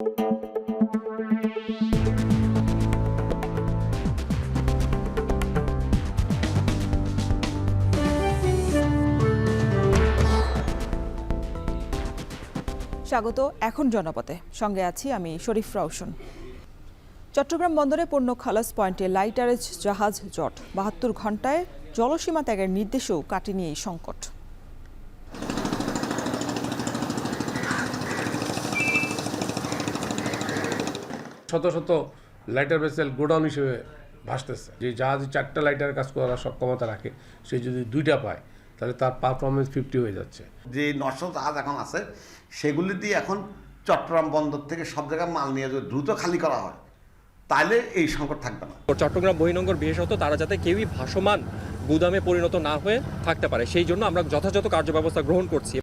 স্বাগত এখন জনপথে, সঙ্গে আছি আমি শরীফ রওশন। চট্টগ্রাম বন্দরে পণ্য খালাস পয়েন্টে লাইটারেজ জাহাজ জট, ৭২ ঘণ্টায় জলসীমা ত্যাগের নির্দেশেও কাটেনি এই সংকট। শত শত লাইটার ভেসেল গোডাউন হিসেবে ভাসতেছে। যে জাহাজ 4টা লাইটার কাজ করার সক্ষমতা রাখে, সে যদি 2টা পায় তাহলে তার পারফরমেন্স 50 হয়ে যাচ্ছে। যে 900 জাহাজ এখন আছে সেগুলি দিয়ে এখন চট্টগ্রাম বন্দর থেকে সব জায়গায় মাল নিয়ে যদি দ্রুত খালি করা হয় তাহলে এই সংকট থাকবে না। চট্টগ্রাম বহির্নোঙর বিশেষত তারা যাতে কেউই ভাসমান গুদামে পরিণত না হয়ে থাকতে পারে, সেই জন্য আমরা যথাযথ কার্যব্যবস্থা গ্রহণ করছি।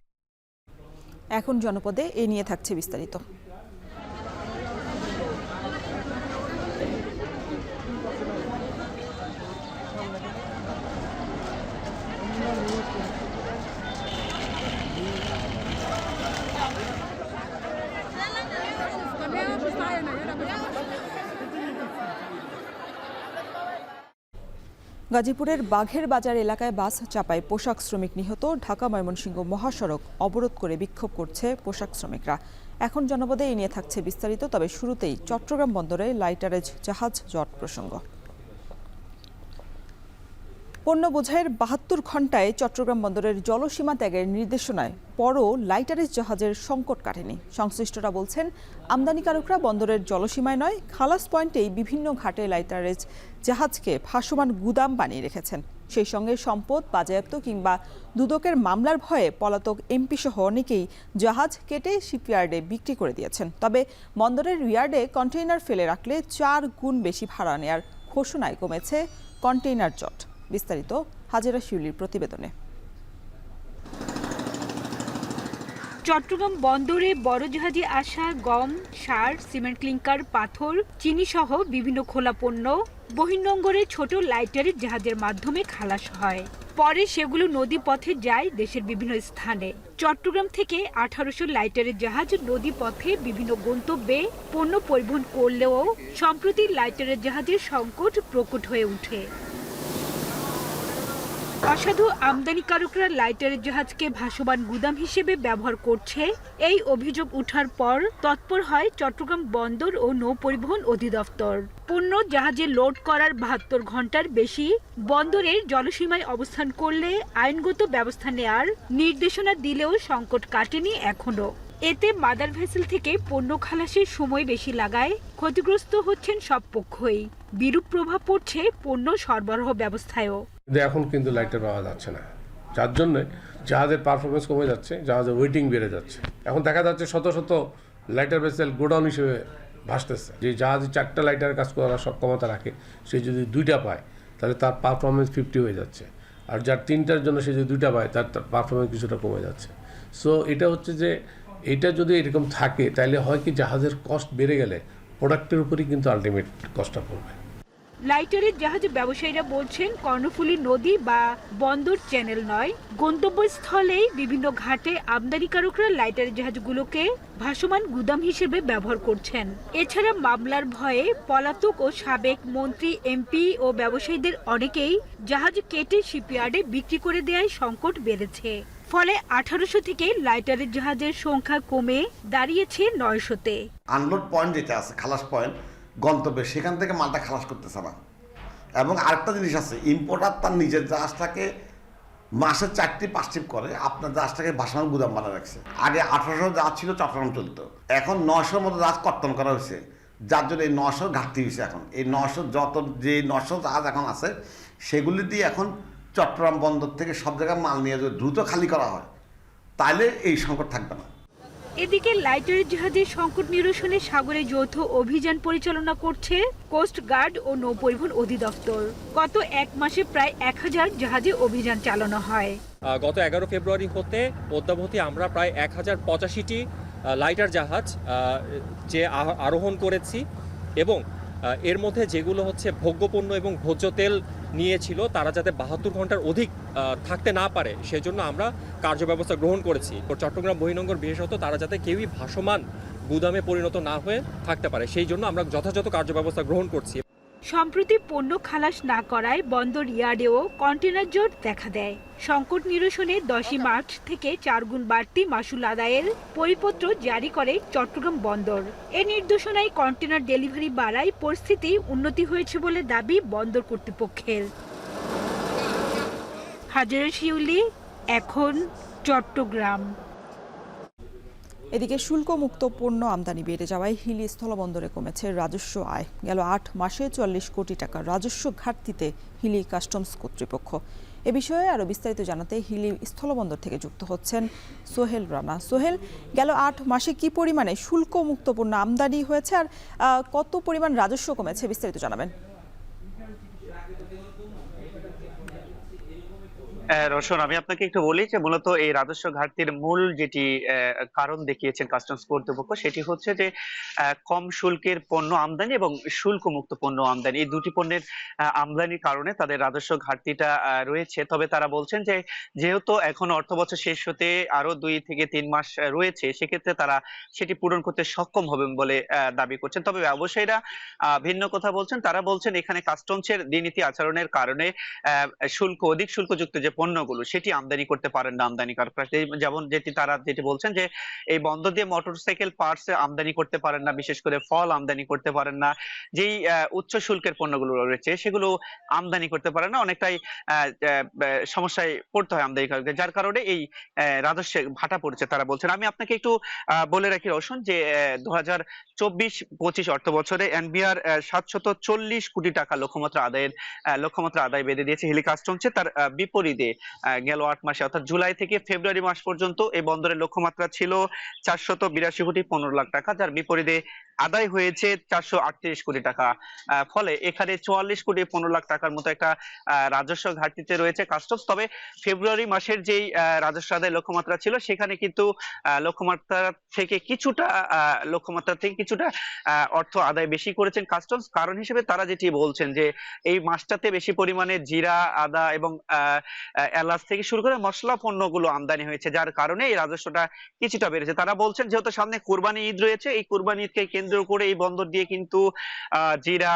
এখন জনপদে এ নিয়ে থাকছে বিস্তারিত। গাজীপুরের বাঘের বাজার এলাকায় বাস চাপায় পোশাক শ্রমিক নিহত। ঢাকা ময়মনসিংহ মহাসড়ক অবরোধ করে বিক্ষোভ করছে পোশাক শ্রমিকরা। এখন জনপদে এই নিয়ে থাকছে বিস্তারিত। তবে শুরুতেই চট্টগ্রাম বন্দরে লাইটারেজ জাহাজ জট প্রসঙ্গ। পণ্য বোঝাইয়ের ৭২ ঘণ্টায় চট্টগ্রাম বন্দরের জলসীমা ত্যাগের নির্দেশনায় পরও লাইটারেজ জাহাজের সংকট কাটেনি। সংশ্লিষ্টরা বলছেন, আমদানিকারকরা বন্দরের জলসীমায় নয়, খালাস পয়েন্টেই বিভিন্ন ঘাটে লাইটারেজ জাহাজকে ভাসমান গুদাম বানিয়ে রেখেছেন। সেই সঙ্গে সম্পদ বাজেয়াপ্ত কিংবা দুদকের মামলার ভয়ে পলাতক এমপি সহ অনেকেই জাহাজ কেটে শিপইয়ার্ডে বিক্রি করে দিয়েছেন। তবে বন্দরের ইয়ার্ডে কন্টেইনার ফেলে রাখলে 4 গুণ বেশি ভাড়া নেয়ার ঘোষণায় কমেছে কন্টেইনার জট। বিস্তারিত হাজেরা শিউলির প্রতিবেদনে। চট্টগ্রাম বন্দরে বড় জাহাজে আসা গম, সার, সিমেন্ট ক্লিংকার, পাথর, চিনি সহ বিভিন্ন খোলা পণ্য বহির্নোঙরে ছোট লাইটারের জাহাজের মাধ্যমে খালাস হয়। পরে সেগুলো নদী পথে যায় দেশের বিভিন্ন স্থানে। চট্টগ্রাম থেকে 1800 লাইটারের জাহাজ নদী পথে বিভিন্ন গন্তব্যে পণ্য পরিবহন করলেও সম্প্রতি লাইটারের জাহাজের সংকট প্রকট হয়ে ওঠে। অসাধু আমদানিকারকরা লাইটারের জাহাজকে ভাসমান গুদাম হিসেবে ব্যবহার করছে, এই অভিযোগ ওঠার পর তৎপর হয় চট্টগ্রাম বন্দর ও নৌ পরিবহন অধিদপ্তর। পণ্য জাহাজে লোড করার ৭২ ঘণ্টার বেশি বন্দরের জলসীমায় অবস্থান করলে আইনগত ব্যবস্থা নেয়ার নির্দেশনা দিলেও সংকট কাটেনি এখনো। এতে মাদার ভেসেল থেকে পণ্য খালাসের সময় বেশি লাগায় ক্ষতিগ্রস্ত হচ্ছেন সব পক্ষই। বিরূপ প্রভাব পড়ছে পণ্য সরবরাহ ব্যবস্থায়ও। এখন কিন্তু লাইটার পাওয়া যাচ্ছে না, যার জন্য জাহাজের পারফরমেন্স কমে যাচ্ছে, জাহাজের ওয়েটিং বেড়ে যাচ্ছে। এখন দেখা যাচ্ছে শত শত লাইটার ভেসেল গোডাউন হিসেবে ভাসতেছে। যে জাহাজ 4টা লাইটার কাজ করার সক্ষমতা রাখে, সে যদি 2টা পায় তাহলে তার পারফরমেন্স 50 হয়ে যাচ্ছে। আর যার 3টার জন্য সে যদি 2টা পায় তার পারফরমেন্স কিছুটা কমে যাচ্ছে। সো এটা হচ্ছে যে এটা যদি এরকম থাকে তাহলে হয় কি, জাহাজের কস্ট বেড়ে গেলে প্রোডাক্টের উপরই কিন্তু আলটিমেট কস্টটা পড়বে। লাইটারের জাহাজ ব্যবসায়ীরা বলছেন, কর্ণফুলী নদী বা বন্দর চ্যানেল নয়, গন্তব্যস্থলেই বিভিন্ন ঘাটে আমদানিকারকরা লাইটারের জাহাজগুলোকে ভাসমান গুদাম হিসেবে ব্যবহার করছেন। এছাড়া মামলার ভয়ে পলাতক ও সাবেক মন্ত্রী, এমপি ও ব্যবসায়ীদের অনেকেই জাহাজ কেটে শিপইয়ার্ডে বিক্রি করে দেওয়ায় সংকট বেড়েছে। ফলে 1800 থেকে লাইটারের জাহাজের সংখ্যা কমে দাঁড়িয়েছে 900-তে। আনলোড পয়েন্ট যেটা আছে, খালাস পয়েন্ট গন্তব্যে, সেখান থেকে মালটা খালাস করতেছে না। এবং আরেকটা জিনিস আছে, ইম্পোর্টার তার নিজের জাহাজটাকে মাসে 4-5 ট্রিপ করে আপনার জাহাজটাকে ভাসমান গুদাম বানা রাখছে। আগে 1800 জাহাজ ছিল, চট্টগ্রাম চলতো, এখন 900-র মতো জাহাজ কর্তন করা হয়েছে, যার জন্য এই 900 ঘাটতি হয়েছে। এখন এই 900 যে 900 জাহাজ এখন আছে সেগুলি দিয়ে এখন চট্টগ্রাম বন্দর থেকে সব জায়গায় মাল নিয়ে যদি দ্রুত খালি করা হয় তাহলে এই সংকট থাকবে না। এদিকে লাইটারের জাহাজের সংকট নিরসনে সাগরে যৌথ অভিযান পরিচালনা করছে কোস্ট গার্ড ও নৌ পরিবহন অধিদপ্তর। গত 1 মাসে প্রায় 1000 জাহাজে অভিযান চালানো হয়। গত 11 ফেব্রুয়ারি হতে অদ্যাবধি আমরা প্রায় 1085টি লাইটার জাহাজ যে আরোহণ করেছি, এবং এর মধ্যে যেগুলো হচ্ছে ভোগ্যপণ্য এবং ভোজ্য তেল নিয়েছিল তারা যাতে 72 ঘন্টার অধিক থাকতে না পারে সেজন্য আমরা কার্যব্যবস্থা গ্রহণ করেছি। চট্টগ্রাম বহির্নোঙর বিশেষত তারা যাতে কেউই ভাসমান গুদামে পরিণত না হয়ে থাকতে পারে, সেই জন্য আমরা যথাযথ কার্যব্যবস্থা গ্রহণ করছি। সম্প্রতি পণ্য খালাস না করায় বন্দর ইয়ার্ডেও কন্টেনার জট দেখা দেয়। সংকট নিরসনে 10ই মার্চ থেকে 4 গুণ বাড়তি মাসুল আদায়ের পরিপত্র জারি করে চট্টগ্রাম বন্দর। এ নির্দেশনায় কন্টেনার ডেলিভারি বাড়ায় পরিস্থিতি উন্নতি হয়েছে বলে দাবি বন্দর কর্তৃপক্ষের। হাজারা শিউলি, এখন চট্টগ্রাম। এদিকে শুল্কমুক্ত পণ্য আমদানি বেড়ে যাওয়ায় হিলি স্থলবন্দরে কমেছে রাজস্ব আয়। গেল 8 মাসে 40 কোটি টাকার রাজস্ব ঘাটতিতে হিলি কাস্টমস কর্তৃপক্ষ। এ বিষয়ে আরও বিস্তারিত জানাতে হিলি স্থলবন্দর থেকে যুক্ত হচ্ছেন সোহেল রানা। সোহেল, গেল 8 মাসে কি পরিমাণে শুল্কমুক্ত পণ্য আমদানি হয়েছে আর কত পরিমাণ রাজস্ব কমেছে, বিস্তারিত জানাবেন। রোশন, আমি আপনাকে একটু বলি যে মূলত এই রাজস্ব ঘাটতির মূল যেটি কারণ দেখিয়েছেন কাস্টমস কর্তৃপক্ষ, সেটি হচ্ছে যে কম শুল্কের পণ্য আমদানি এবং শুল্কমুক্ত পণ্য আমদানি, এই দুটি পণ্যের আমদানির কারণে তাদের রাজস্ব ঘাটতিটা রয়েছে। তবে তারা বলছেন যে যেহেতু এখন অর্থবছর শেষ হতে আরো 2 থেকে 3 মাস রয়েছে, সেক্ষেত্রে তারা সেটি পূরণ করতে সক্ষম হবেন বলে দাবি করছেন। তবে ব্যবসায়ীরা ভিন্ন কথা বলছেন। তারা বলছেন এখানে কাস্টমসের দ্বিনীতি আচরণের কারণে অধিক শুল্কযুক্ত যে পণ্যগুলো সেটি আমদানি করতে পারেন না আমদানিকারকরা। যেমন তারা বলছেন যে এই বন্দর দিয়ে মোটরসাইকেল পার্টস আমদানি করতে পারেন না, বিশেষ করে ফল আমদানি করতে পারেন না, যেই উচ্চ শুল্কের পণ্যগুলো রয়েছে সেগুলো আমদানি করতে পারেন না। অনেকটাই সমস্যায় পড়তে হয় আমদানিকারকদের, যার কারণে এই রাজস্বে ভাটা পড়েছে তারা বলছেন। আমি আপনাকে একটু বলে রাখি রোশন যে 2024-25 অর্থ বছরে এনবিআর 740 কোটি টাকা লক্ষ্যমাত্রা আদায় বেঁধে দিয়েছে হিলি কাস্টমসে। তার বিপরীতে গেল 8 মাসে অর্থাৎ জুলাই থেকে ফেব্রুয়ারি মাস পর্যন্ত এই বন্দরের লক্ষ্যমাত্রা ছিল 482 কোটি 15 লাখ টাকা, যার বিপরীতে আদায় হয়েছে 438 কোটি টাকা। ফলে এখানে 44 কোটি 15 লাখ টাকার মতো একটা রাজস্ব ঘাটতিতে রয়েছে কাস্টমস। তবে ফেব্রুয়ারি মাসের যেই রাজস্ব আদায় লক্ষ্যমাত্রা ছিল, সেখানে কিন্তু লক্ষ্যমাত্রা থেকে কিছুটা অর্থ আদায় বেশি করেছেন কাস্টমস। কারণ হিসেবে তারা যেটি বলছেন যে এই মাসটাতে বেশি পরিমাণে জিরা, আদা এবং এলাচ থেকে শুরু করে মশলা পণ্যগুলো আমদানি হয়েছে, যার কারণে এই রাজস্বটা কিছুটা বেড়েছে। তারা বলছেন যেহেতু সামনে কুরবানি ঈদ রয়েছে, এই কুরবানি ঈদকে কেন্দ্র করে এই বন্দর দিয়ে কিন্তু জিরা,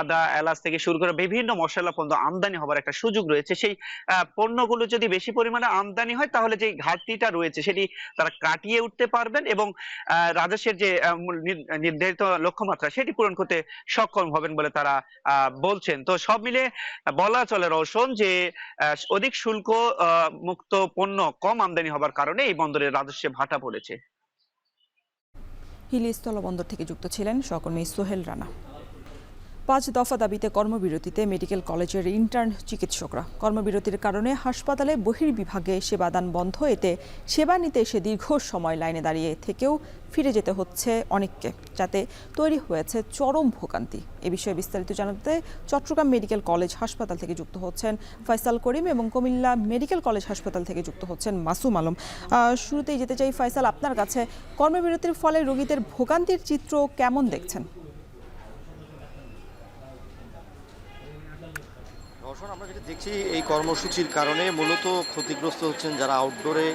আদা, এলাচ থেকে শুরু করে বিভিন্ন মশলা পণ্য আমদানি হবার একটা সুযোগ রয়েছে। সেই পণ্যগুলো যদি বেশি পরিমাণে আমদানি হয়, তাহলে যে ঘাটতিটা রয়েছে সেটি তারা কাটিয়ে উঠতে পারবেন এবং রাজস্বের যে নির্ধারিত লক্ষ্যমাত্রা সেটি পূরণ করতে সক্ষম হবেন বলে তারা বলছেন। তো সব মিলে বলা চলে রোশন যে অধিক শুল্ক মুক্ত পণ্য কম আমদানি হবার কারণে এই বন্দরের রাজস্বে ভাটা পড়েছে। হিলি স্থলবন্দর থেকে যুক্ত ছিলেন সহকর্মী সোহেল রানা। 5 দফা দাবিতে কর্মবিরতিতে মেডিকেল কলেজের ইন্টার্ন চিকিৎসকরা। কর্মবিরতির কারণে হাসপাতালে বহির্বিভাগে সেবাদান বন্ধ। এতে সেবা নিতে এসে দীর্ঘ সময় লাইনে দাঁড়িয়ে থেকেও ফিরে যেতে হচ্ছে অনেককে, যাতে তৈরি হয়েছে চরম ভোগান্তি। এ বিষয়ে বিস্তারিত জানাতে চট্টগ্রাম মেডিকেল কলেজ হাসপাতাল থেকে যুক্ত হচ্ছেন ফয়সাল করিম এবং কুমিল্লা মেডিকেল কলেজ হাসপাতাল থেকে যুক্ত হচ্ছেন মাসুম আলম। শুরুতেই যেতে চাই ফয়সাল, আপনার কাছে কর্মবিরতির ফলে রোগীদের ভোগান্তির চিত্র কেমন দেখছেন? আমরা যেটা দেখছি, এই কর্মসূচির কারণে মূলত ক্ষতিগ্রস্ত হচ্ছেন যারা আউটডোরে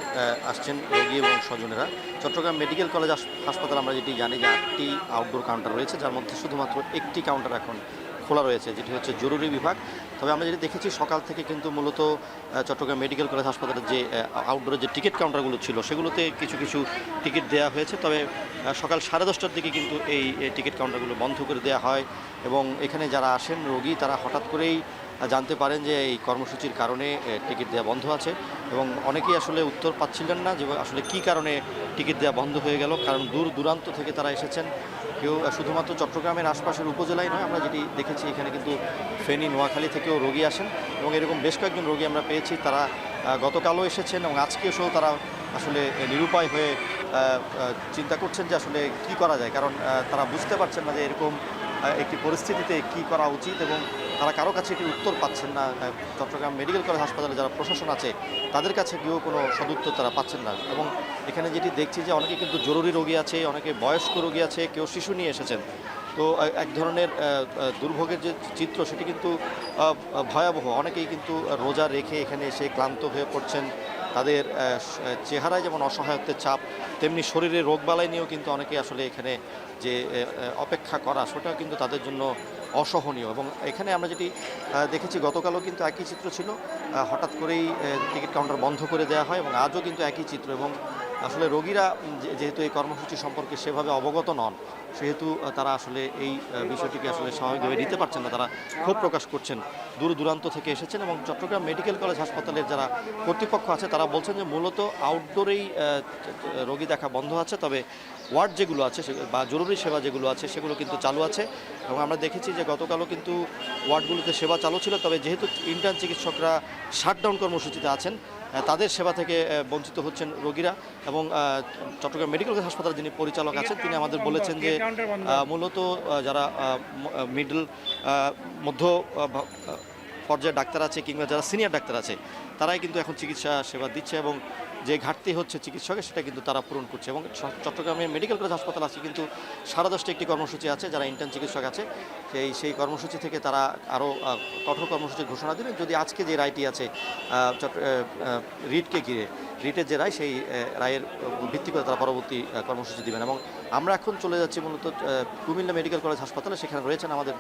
আসছেন রোগী এবং স্বজনেরা। চট্টগ্রাম মেডিকেল কলেজ হাসপাতাল আমরা যেটি জানি যে 8টি আউটডোর কাউন্টার রয়েছে, যার মধ্যে শুধুমাত্র একটি কাউন্টার এখন খোলা রয়েছে, যেটি হচ্ছে জরুরি বিভাগ। তবে আমরা যেটি দেখেছি সকাল থেকে কিন্তু মূলত চট্টগ্রাম মেডিকেল কলেজ হাসপাতালের যে আউটডোরে যে টিকিট কাউন্টারগুলো ছিল সেগুলোতে কিছু টিকিট দেওয়া হয়েছে। তবে সকাল 10:30টার দিকে কিন্তু এই টিকিট কাউন্টারগুলো বন্ধ করে দেওয়া হয় এবং এখানে যারা আসেন রোগী তারা হঠাৎ করেই জানতে পারেন যে এই কর্মসূচির কারণে টিকিট দেওয়া বন্ধ আছে এবং অনেকেই আসলে উত্তর পাচ্ছিলেন না যে আসলে কী কারণে টিকিট দেওয়া বন্ধ হয়ে গেল। কারণ দূর দূরান্ত থেকে তারা এসেছেন, কেউ শুধুমাত্র চট্টগ্রামের আশপাশের উপজেলায় নয়, আমরা যেটি দেখেছি এখানে কিন্তু ফেনী, নোয়াখালী থেকেও রোগী আসেন এবং এরকম বেশ কয়েকজন রোগী আমরা পেয়েছি। তারা গতকালও এসেছেন এবং আজকে এসেও তারা আসলে নিরুপায় হয়ে চিন্তা করছেন যে আসলে কী করা যায়। কারণ তারা বুঝতে পারছেন না যে এরকম একটি পরিস্থিতিতে কি করা উচিত এবং তারা কারো কাছে একটি উত্তর পাচ্ছেন না। চট্টগ্রাম মেডিকেল কলেজ হাসপাতালে যারা প্রশাসন আছে তাদের কাছে গিয়েও কোনো সদুত্তর তারা পাচ্ছেন না। এবং এখানে যেটি দেখছি যে অনেকে কিন্তু জরুরি রোগী আছে, অনেকে বয়স্ক রোগী আছে, কেউ শিশু নিয়ে এসেছেন। তো এক ধরনের দুর্ভোগের যে চিত্র সেটি কিন্তু ভয়াবহ। অনেকেই কিন্তু রোজা রেখে এখানে এসে ক্লান্ত হয়ে পড়ছেন তাদের চেহারায় যেমন অসহায়ত্বের ছাপ, তেমনি শরীরে রোগবালাই নিয়েও কিন্তু অনেকে আসলে এখানে যে অপেক্ষা করা সেটাও কিন্তু তাদের জন্য অসহনীয়। এবং এখানে আমরা যেটি দেখেছি গতকালও কিন্তু একই চিত্র ছিল, হঠাৎ করেই টিকিট কাউন্টার বন্ধ করে দেওয়া হয় এবং আজও কিন্তু একই চিত্র। এবং আসলে রোগীরা যেহেতু এই কর্মসূচি সম্পর্কে সেভাবে অবগত নন, সেহেতু তারা আসলে এই বিষয়টিকে আসলে স্বাভাবিকভাবে নিতে পারছেন না, তারা ক্ষোভ প্রকাশ করছেন। দূর দূরান্ত থেকে এসেছেন এবং চট্টগ্রাম মেডিকেল কলেজ হাসপাতালের যারা কর্তৃপক্ষ আছে তারা বলছেন যে মূলত আউটডোরেই রোগী দেখা বন্ধ আছে, তবে ওয়ার্ড যেগুলো আছে বা জরুরি সেবা যেগুলো আছে সেগুলো কিন্তু চালু আছে। এবং আমরা দেখেছি যে গতকালও কিন্তু ওয়ার্ডগুলোতে সেবা চালু ছিল, তবে যেহেতু ইন্টার্ন চিকিৎসকরা শাটডাউন কর্মসূচিতে আছেন, তাদের সেবা থেকে বঞ্চিত হচ্ছেন রোগীরা। এবং চট্টগ্রাম মেডিকেল কলেজ হাসপাতালের যিনি পরিচালক আছেন তিনি আমাদের বলেছেন যে মূলত যারা মিডল মধ্য পর্যায়ের ডাক্তার আছে কিংবা যারা সিনিয়র ডাক্তার আছে তারাই কিন্তু এখন চিকিৎসা সেবা দিচ্ছে এবং যে ঘাটতি হচ্ছে চিকিৎসকের সেটা কিন্তু তারা পূরণ করছে। এবং চট্টগ্রামের মেডিকেল কলেজ হাসপাতাল আছে কিন্তু 10:30 একটি কর্মসূচি আছে, যারা ইন্টার্ন চিকিৎসক আছে সেই কর্মসূচি থেকে তারা আরও কঠোর কর্মসূচির ঘোষণা দিলেন যদি আজকে যে রায়টি আছে রিটকে ঘিরে, রিটের যে রায় সেই রায়ের ভিত্তি করে তারা পরবর্তী কর্মসূচি দিবেন। এবং আমরা এখন চলে যাচ্ছি মূলত কুমিল্লা মেডিকেল কলেজ হাসপাতালে, সেখানে রয়েছেন আমাদের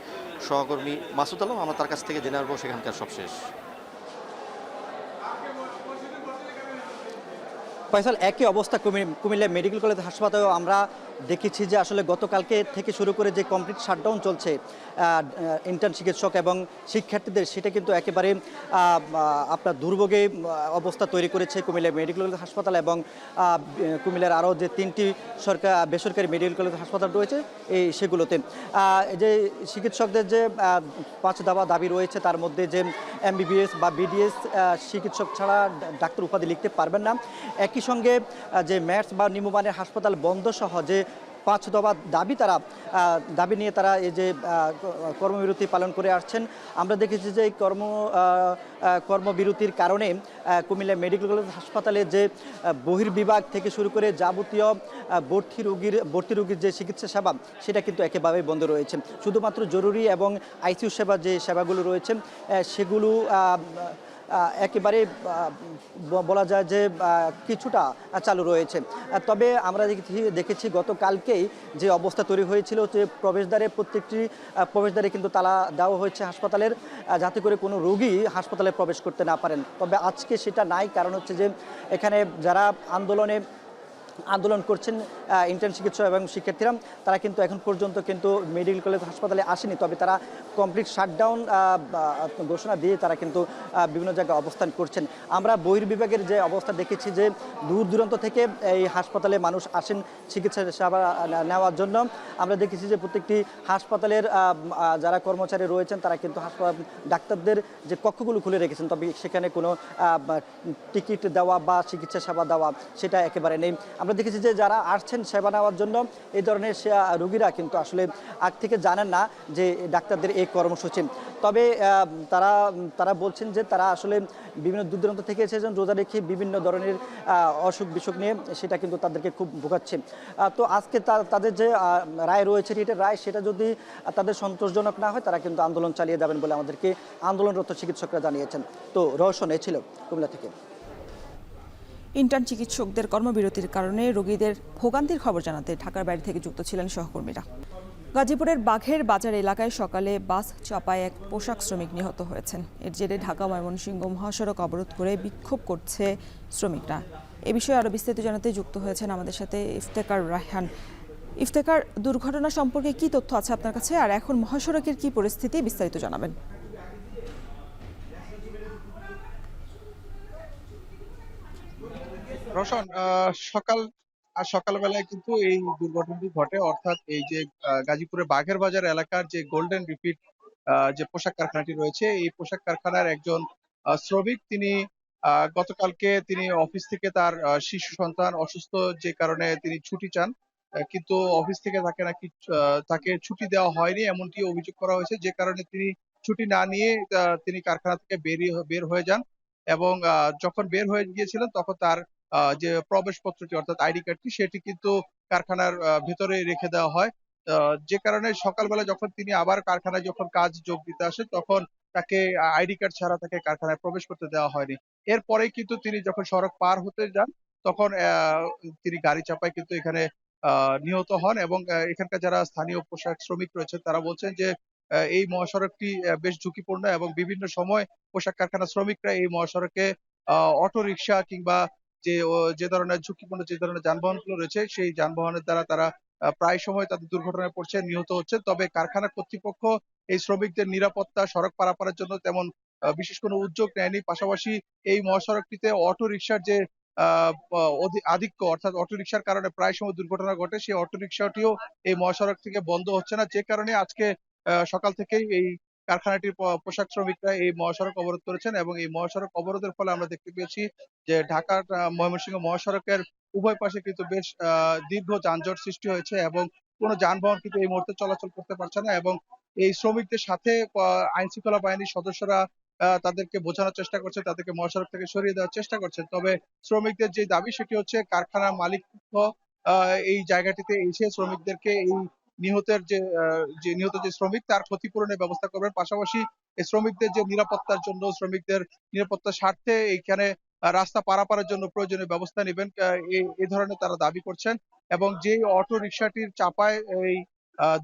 সহকর্মী মাসুদ আলম, আমরা তার কাছ থেকে জেনে আসবো সেখানকার সবশেষ। ফয়সাল, একই অবস্থা কুমিল্লা মেডিকেল কলেজ হাসপাতালেও আমরা দেখেছি যে আসলে গতকালকে থেকে শুরু করে যে কমপ্লিট শাটডাউন চলছে ইন্টার্ন চিকিৎসক এবং শিক্ষার্থীদের, সেটা কিন্তু একেবারে আপনার দুর্ভোগে অবস্থা তৈরি করেছে কুমিল্লা মেডিকেল কলেজ হাসপাতাল এবং কুমিল্লার আরও যে 3টি বেসরকারি মেডিকেল কলেজ হাসপাতাল রয়েছে সেগুলোতে। যে চিকিৎসকদের যে 5 দফা দাবি রয়েছে তার মধ্যে যে MBBS বা BDS চিকিৎসক ছাড়া ডাক্তার উপাধি লিখতে পারবেন না, একই সঙ্গে যে ম্যাটস বা নিম্নমানের হাসপাতাল বন্ধ সহ যে 5 দফা দাবি নিয়ে তারা এই যে কর্মবিরতি পালন করে আসছেন। আমরা দেখেছি যে এই কর্মবিরতির কারণে কুমিল্লা মেডিকেল কলেজ হাসপাতালে যে বহির্বিভাগ থেকে শুরু করে যাবতীয় ভর্তি রোগীর যে চিকিৎসা সেবা সেটা কিন্তু একেবারেই বন্ধ রয়েছে। শুধুমাত্র জরুরি এবং ICU সেবা যে সেবাগুলো রয়েছে সেগুলো একেবারে বলা যায় যে কিছুটা চালু রয়েছে। তবে আমরা দেখেছি গতকালকেই যে অবস্থা তৈরি হয়েছিল যে প্রত্যেকটি প্রবেশদ্বারে কিন্তু তালা দেওয়া হয়েছে হাসপাতালের, যাতে করে কোনো রোগী হাসপাতালে প্রবেশ করতে না পারেন। তবে আজকে সেটা নাই, কারণ হচ্ছে যে এখানে যারা আন্দোলন করছেন ইন্টার্ন চিকিৎসক এবং শিক্ষার্থীরা, তারা কিন্তু এখন পর্যন্ত কিন্তু মেডিকেল কলেজ হাসপাতালে আসেনি, তবে তারা কমপ্লিট শাটডাউন ঘোষণা দিয়ে তারা কিন্তু বিভিন্ন জায়গায় অবস্থান করছেন। আমরা বহির্বিভাগের যে অবস্থা দেখেছি যে দূর দূরান্ত থেকে এই হাসপাতালে মানুষ আসেন চিকিৎসা সেবা নেওয়ার জন্য। আমরা দেখেছি যে প্রত্যেকটি হাসপাতালের যারা কর্মচারী রয়েছেন তারা কিন্তু ডাক্তারদের যে কক্ষগুলো খুলে রেখেছেন, তবে সেখানে কোনো টিকিট দেওয়া বা চিকিৎসা সেবা দেওয়া সেটা একেবারে নেই। আমরা দেখেছি যে যারা আসছেন সেবা নেওয়ার জন্য এই ধরনের রোগীরা কিন্তু আসলে আগ থেকে জানেন না যে ডাক্তারদের এই কর্মসূচি। তবে তারা বলছেন যে তারা আসলে বিভিন্ন দূর দূরান্ত থেকে এসেছেন রোজা রেখে বিভিন্ন ধরনের অসুখ বিসুখ নিয়ে, সেটা কিন্তু তাদেরকে খুব ভোগাচ্ছে। তো আজকে তাদের যে রায় রয়েছে রিটের রায়, সেটা যদি তাদের সন্তোষজনক না হয় তারা কিন্তু আন্দোলন চালিয়ে যাবেন বলে আমাদেরকে আন্দোলনরত চিকিৎসকরা জানিয়েছেন। তো রহস্য ছিল কুমিল্লা থেকে। ইন্টার্ন চিকিৎসকদের কর্মবিরতির কারণে রোগীদের ভোগান্তির খবর জানাতে ঢাকার বাইরে থেকে যুক্ত ছিলেন সহকর্মীরা। গাজীপুরের বাঘের বাজার এলাকায় সকালে বাস চাপায় এক পোশাক শ্রমিক নিহত হয়েছেন। এর জেরে ঢাকা ময়মনসিংহ মহাসড়ক অবরোধ করে বিক্ষোভ করছে শ্রমিকরা। এ বিষয়ে আরও বিস্তারিত জানাতে যুক্ত হয়েছেন আমাদের সাথে ইফতেখার রায়হান। ইফতেখার, দুর্ঘটনা সম্পর্কে কি তথ্য আছে আপনার কাছে, আর এখন মহাসড়কের কি পরিস্থিতি, বিস্তারিত জানাবেন। রোশন, সকালবেলায় কিন্তু এই দুর্ঘটনাটি ঘটে, অর্থাৎ এই যে গাজীপুরের বাঘের বাজার এলাকার যে গোল্ডেন রিপিট যে পোশাক কারখানাটি রয়েছে, এই পোশাক কারখানার একজন শ্রমিক তিনি গতকালকে তিনি অফিস থেকে তার শিশু সন্তান অসুস্থ যে কারণে তিনি ছুটি চান, কিন্তু অফিস থেকে তাকে ছুটি দেওয়া হয়নি এমনটি অভিযোগ করা হয়েছে, যে কারণে তিনি ছুটি না নিয়ে তিনি কারখানা থেকে বের হয়ে যান। এবং যখন বের হয়ে গিয়েছিলেন তখন তার যে প্রবেশপত্রটি অর্থাৎ আইডি কার্ডটি সেটি কিন্তু কারখানার ভেতরে রেখে দেওয়া হয়, যে কারণে সকালবেলা যখন তিনি আবার কারখানায় যখন কাজ যোগ দিতে আসেন তখন তাকে আইডি কার্ড ছাড়া তাকে কারখানায় প্রবেশ করতে দেওয়া হয়নি। এরপরেই কিন্তু তিনি যখন সড়ক পার হতে যান তখন তিনি গাড়ি চাপায় কিন্তু এখানে নিহত হন এবং এখানকার যারা স্থানীয় পোশাক শ্রমিক রয়েছেন তারা বলছেন যে এই মহাসড়কটি বেশ ঝুঁকিপূর্ণ এবং বিভিন্ন সময় পোশাক কারখানার শ্রমিকরা এই মহাসড়কে অটোরিকশা কিংবা যে ধরনের ঝুঁকিপূর্ণ যে ধরনের যানবাহনগুলো রয়েছে সেই যানবাহনের দ্বারা তারা প্রায় সময় তাদের দুর্ঘটনায় পড়ছে, নিহত হচ্ছে। তবে কারখানা কর্তৃপক্ষ এই শ্রমিকদের নিরাপত্তা, সড়ক পারাপারের জন্য তেমন বিশেষ কোনো উদ্যোগ নেয়নি। পাশাপাশি এই মহাসড়কটিতে অটোরিকশার যে আধিক্য অর্থাৎ অটোরিকশার কারণে প্রায় সময় দুর্ঘটনা ঘটে, সেই অটোরিকশাটিও এই মহাসড়ক থেকে বন্ধ হচ্ছে না। যে কারণে আজকে সকাল থেকেই এই কারখানাটির পোশাক শ্রমিকরা এই মহাসড়ক অবরোধ করেছেন এবং এই মহাসড়ক অবরোধের ফলে আমরা দেখতে পেয়েছি যে ঢাকা ময়মনসিংহ মহাসড়কের উভয় পাশে কিন্তু বেশ দীর্ঘ যানজট সৃষ্টি হয়েছে এবং কোনো যানবাহন কিন্তু এই মুহূর্তে চলাচল করতে পারছে না এবং এই শ্রমিকদের সাথে আইন শৃঙ্খলা বাহিনীর সদস্যরা তাদেরকে বোঝানোর চেষ্টা করছে, তাদেরকে মহাসড়ক থেকে সরিয়ে দেওয়ার চেষ্টা করছেন। তবে শ্রমিকদের যে দাবি সেটি হচ্ছে কারখানার মালিক এই জায়গাটিতে এসে শ্রমিকদেরকে এই নিহতের যে নিহত যে শ্রমিক তার ক্ষতিপূরণের ব্যবস্থা করবেন। পাশাপাশি এই শ্রমিকদের যে নিরাপত্তার জন্য শ্রমিকদের নিরাপত্তার স্বার্থে এইখানে রাস্তা পারাপারের জন্য প্রয়োজনীয় ব্যবস্থা নিবেন, এ ধরনের তারা দাবি করছেন এবং যে অটো রিকশাটির চাপায় এই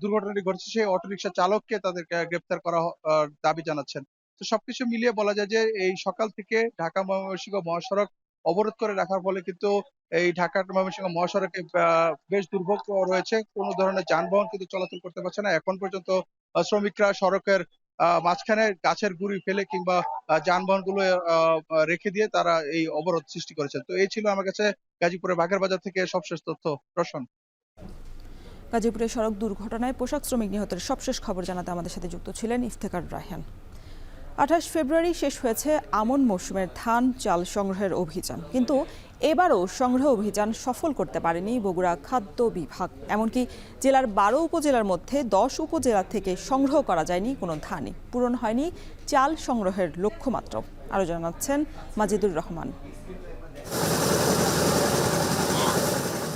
দুর্ঘটনাটি ঘটেছে সেই অটো রিকশা চালককে তাদেরকে গ্রেপ্তার করা দাবি জানাচ্ছেন। তো সবকিছু মিলিয়ে বলা যায় যে এই সকাল থেকে ঢাকা ময়মনসিংহ মহাসড়ক অবরোধ করে রাখার ফলে কিন্তু এই ঢাকা ময়মনসিংহ মহাসড়কে বেশ দুর্ভোগ রয়েছে। কোনো ধরনের যানবাহন কিন্তু চলাচল করতে পারছে না। এখন পর্যন্ত শ্রমিকরা সড়কের মাঝখানে গাছের গুঁড়ি ফেলে কিংবা যানবাহনগুলো রেখে দিয়ে তারা এই অবরোধ সৃষ্টি করেছেন। তো এই ছিল আমার কাছে গাজীপুরের বাঘের বাজার থেকে সবশেষ তথ্য। রোশন। গাজীপুরে সড়ক দুর্ঘটনায় পোশাক শ্রমিক নিহতের সবশেষ খবর জানাতে আমাদের সাথে যুক্ত ছিলেন ইফতেখার রায়হান। 28 ফেব্রুয়ারি শেষ হয়েছে আমন মৌসুমের ধান চাল সংগ্রহের অভিযান, কিন্তু এবারও সংগ্রহ অভিযান সফল করতে পারেনি বগুড়া খাদ্য বিভাগ। এমনকি জেলার 12 উপজেলার মধ্যে 10 উপজেলা থেকে সংগ্রহ করা যায়নি কোনো ধানই। পূরণ হয়নি চাল সংগ্রহের লক্ষ্যমাত্রা। আরও জানাচ্ছেন মাজিদুর রহমান।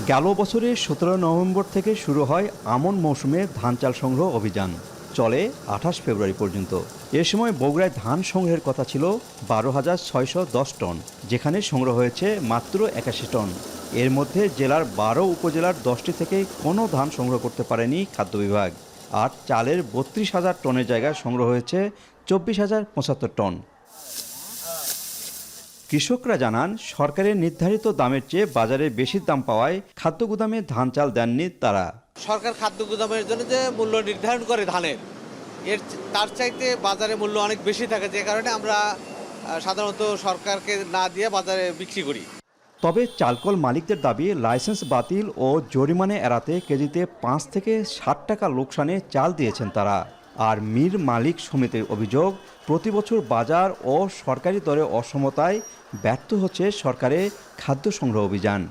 গেল বছরের 17 নভেম্বর থেকে শুরু হয় আমন মৌসুমে ধান চাল সংগ্রহ অভিযান, চলে 28 ফেব্রুয়ারি পর্যন্ত। এ সময় বগুড়ায় ধান সংগ্রহের কথা ছিল 12,610 টন, যেখানে সংগ্রহ হয়েছে মাত্র 81 টন। এর মধ্যে জেলার 12 উপজেলার 10টি থেকে কোনো ধান সংগ্রহ করতে পারেনি খাদ্য বিভাগ। আর চালের 32,000 টনের জায়গায় সংগ্রহ হয়েছে 24,075 টন। কৃষকরা জানান, সরকারের নির্ধারিত দামের চেয়ে বাজারে বেশি দাম পাওয়ায় খাদ্য গুদামে ধান চাল দেননি তারা। সরকার খাদ্য গুদামের জন্য যে মূল্য নির্ধারণ করে ধানের, তার চাইতে বাজারে মূল্য অনেক বেশি থাকে, যে কারণে আমরা সাধারণত সরকারকে না দিয়ে বাজারে বিক্রি করি। তবে চালকল মালিকদের দাবি, লাইসেন্স বাতিল ও জরিমানা এড়াতে কেজিতে 5 থেকে 60 টাকা লোকসানে চাল দিয়েছেন তারা। আর মির মালিক সমিতির অভিযোগ, প্রতি বছর বাজার ও সরকারি দরে অসমতায় ব্যর্থ হচ্ছে সরকারের খাদ্য সংগ্রহ অভিযান।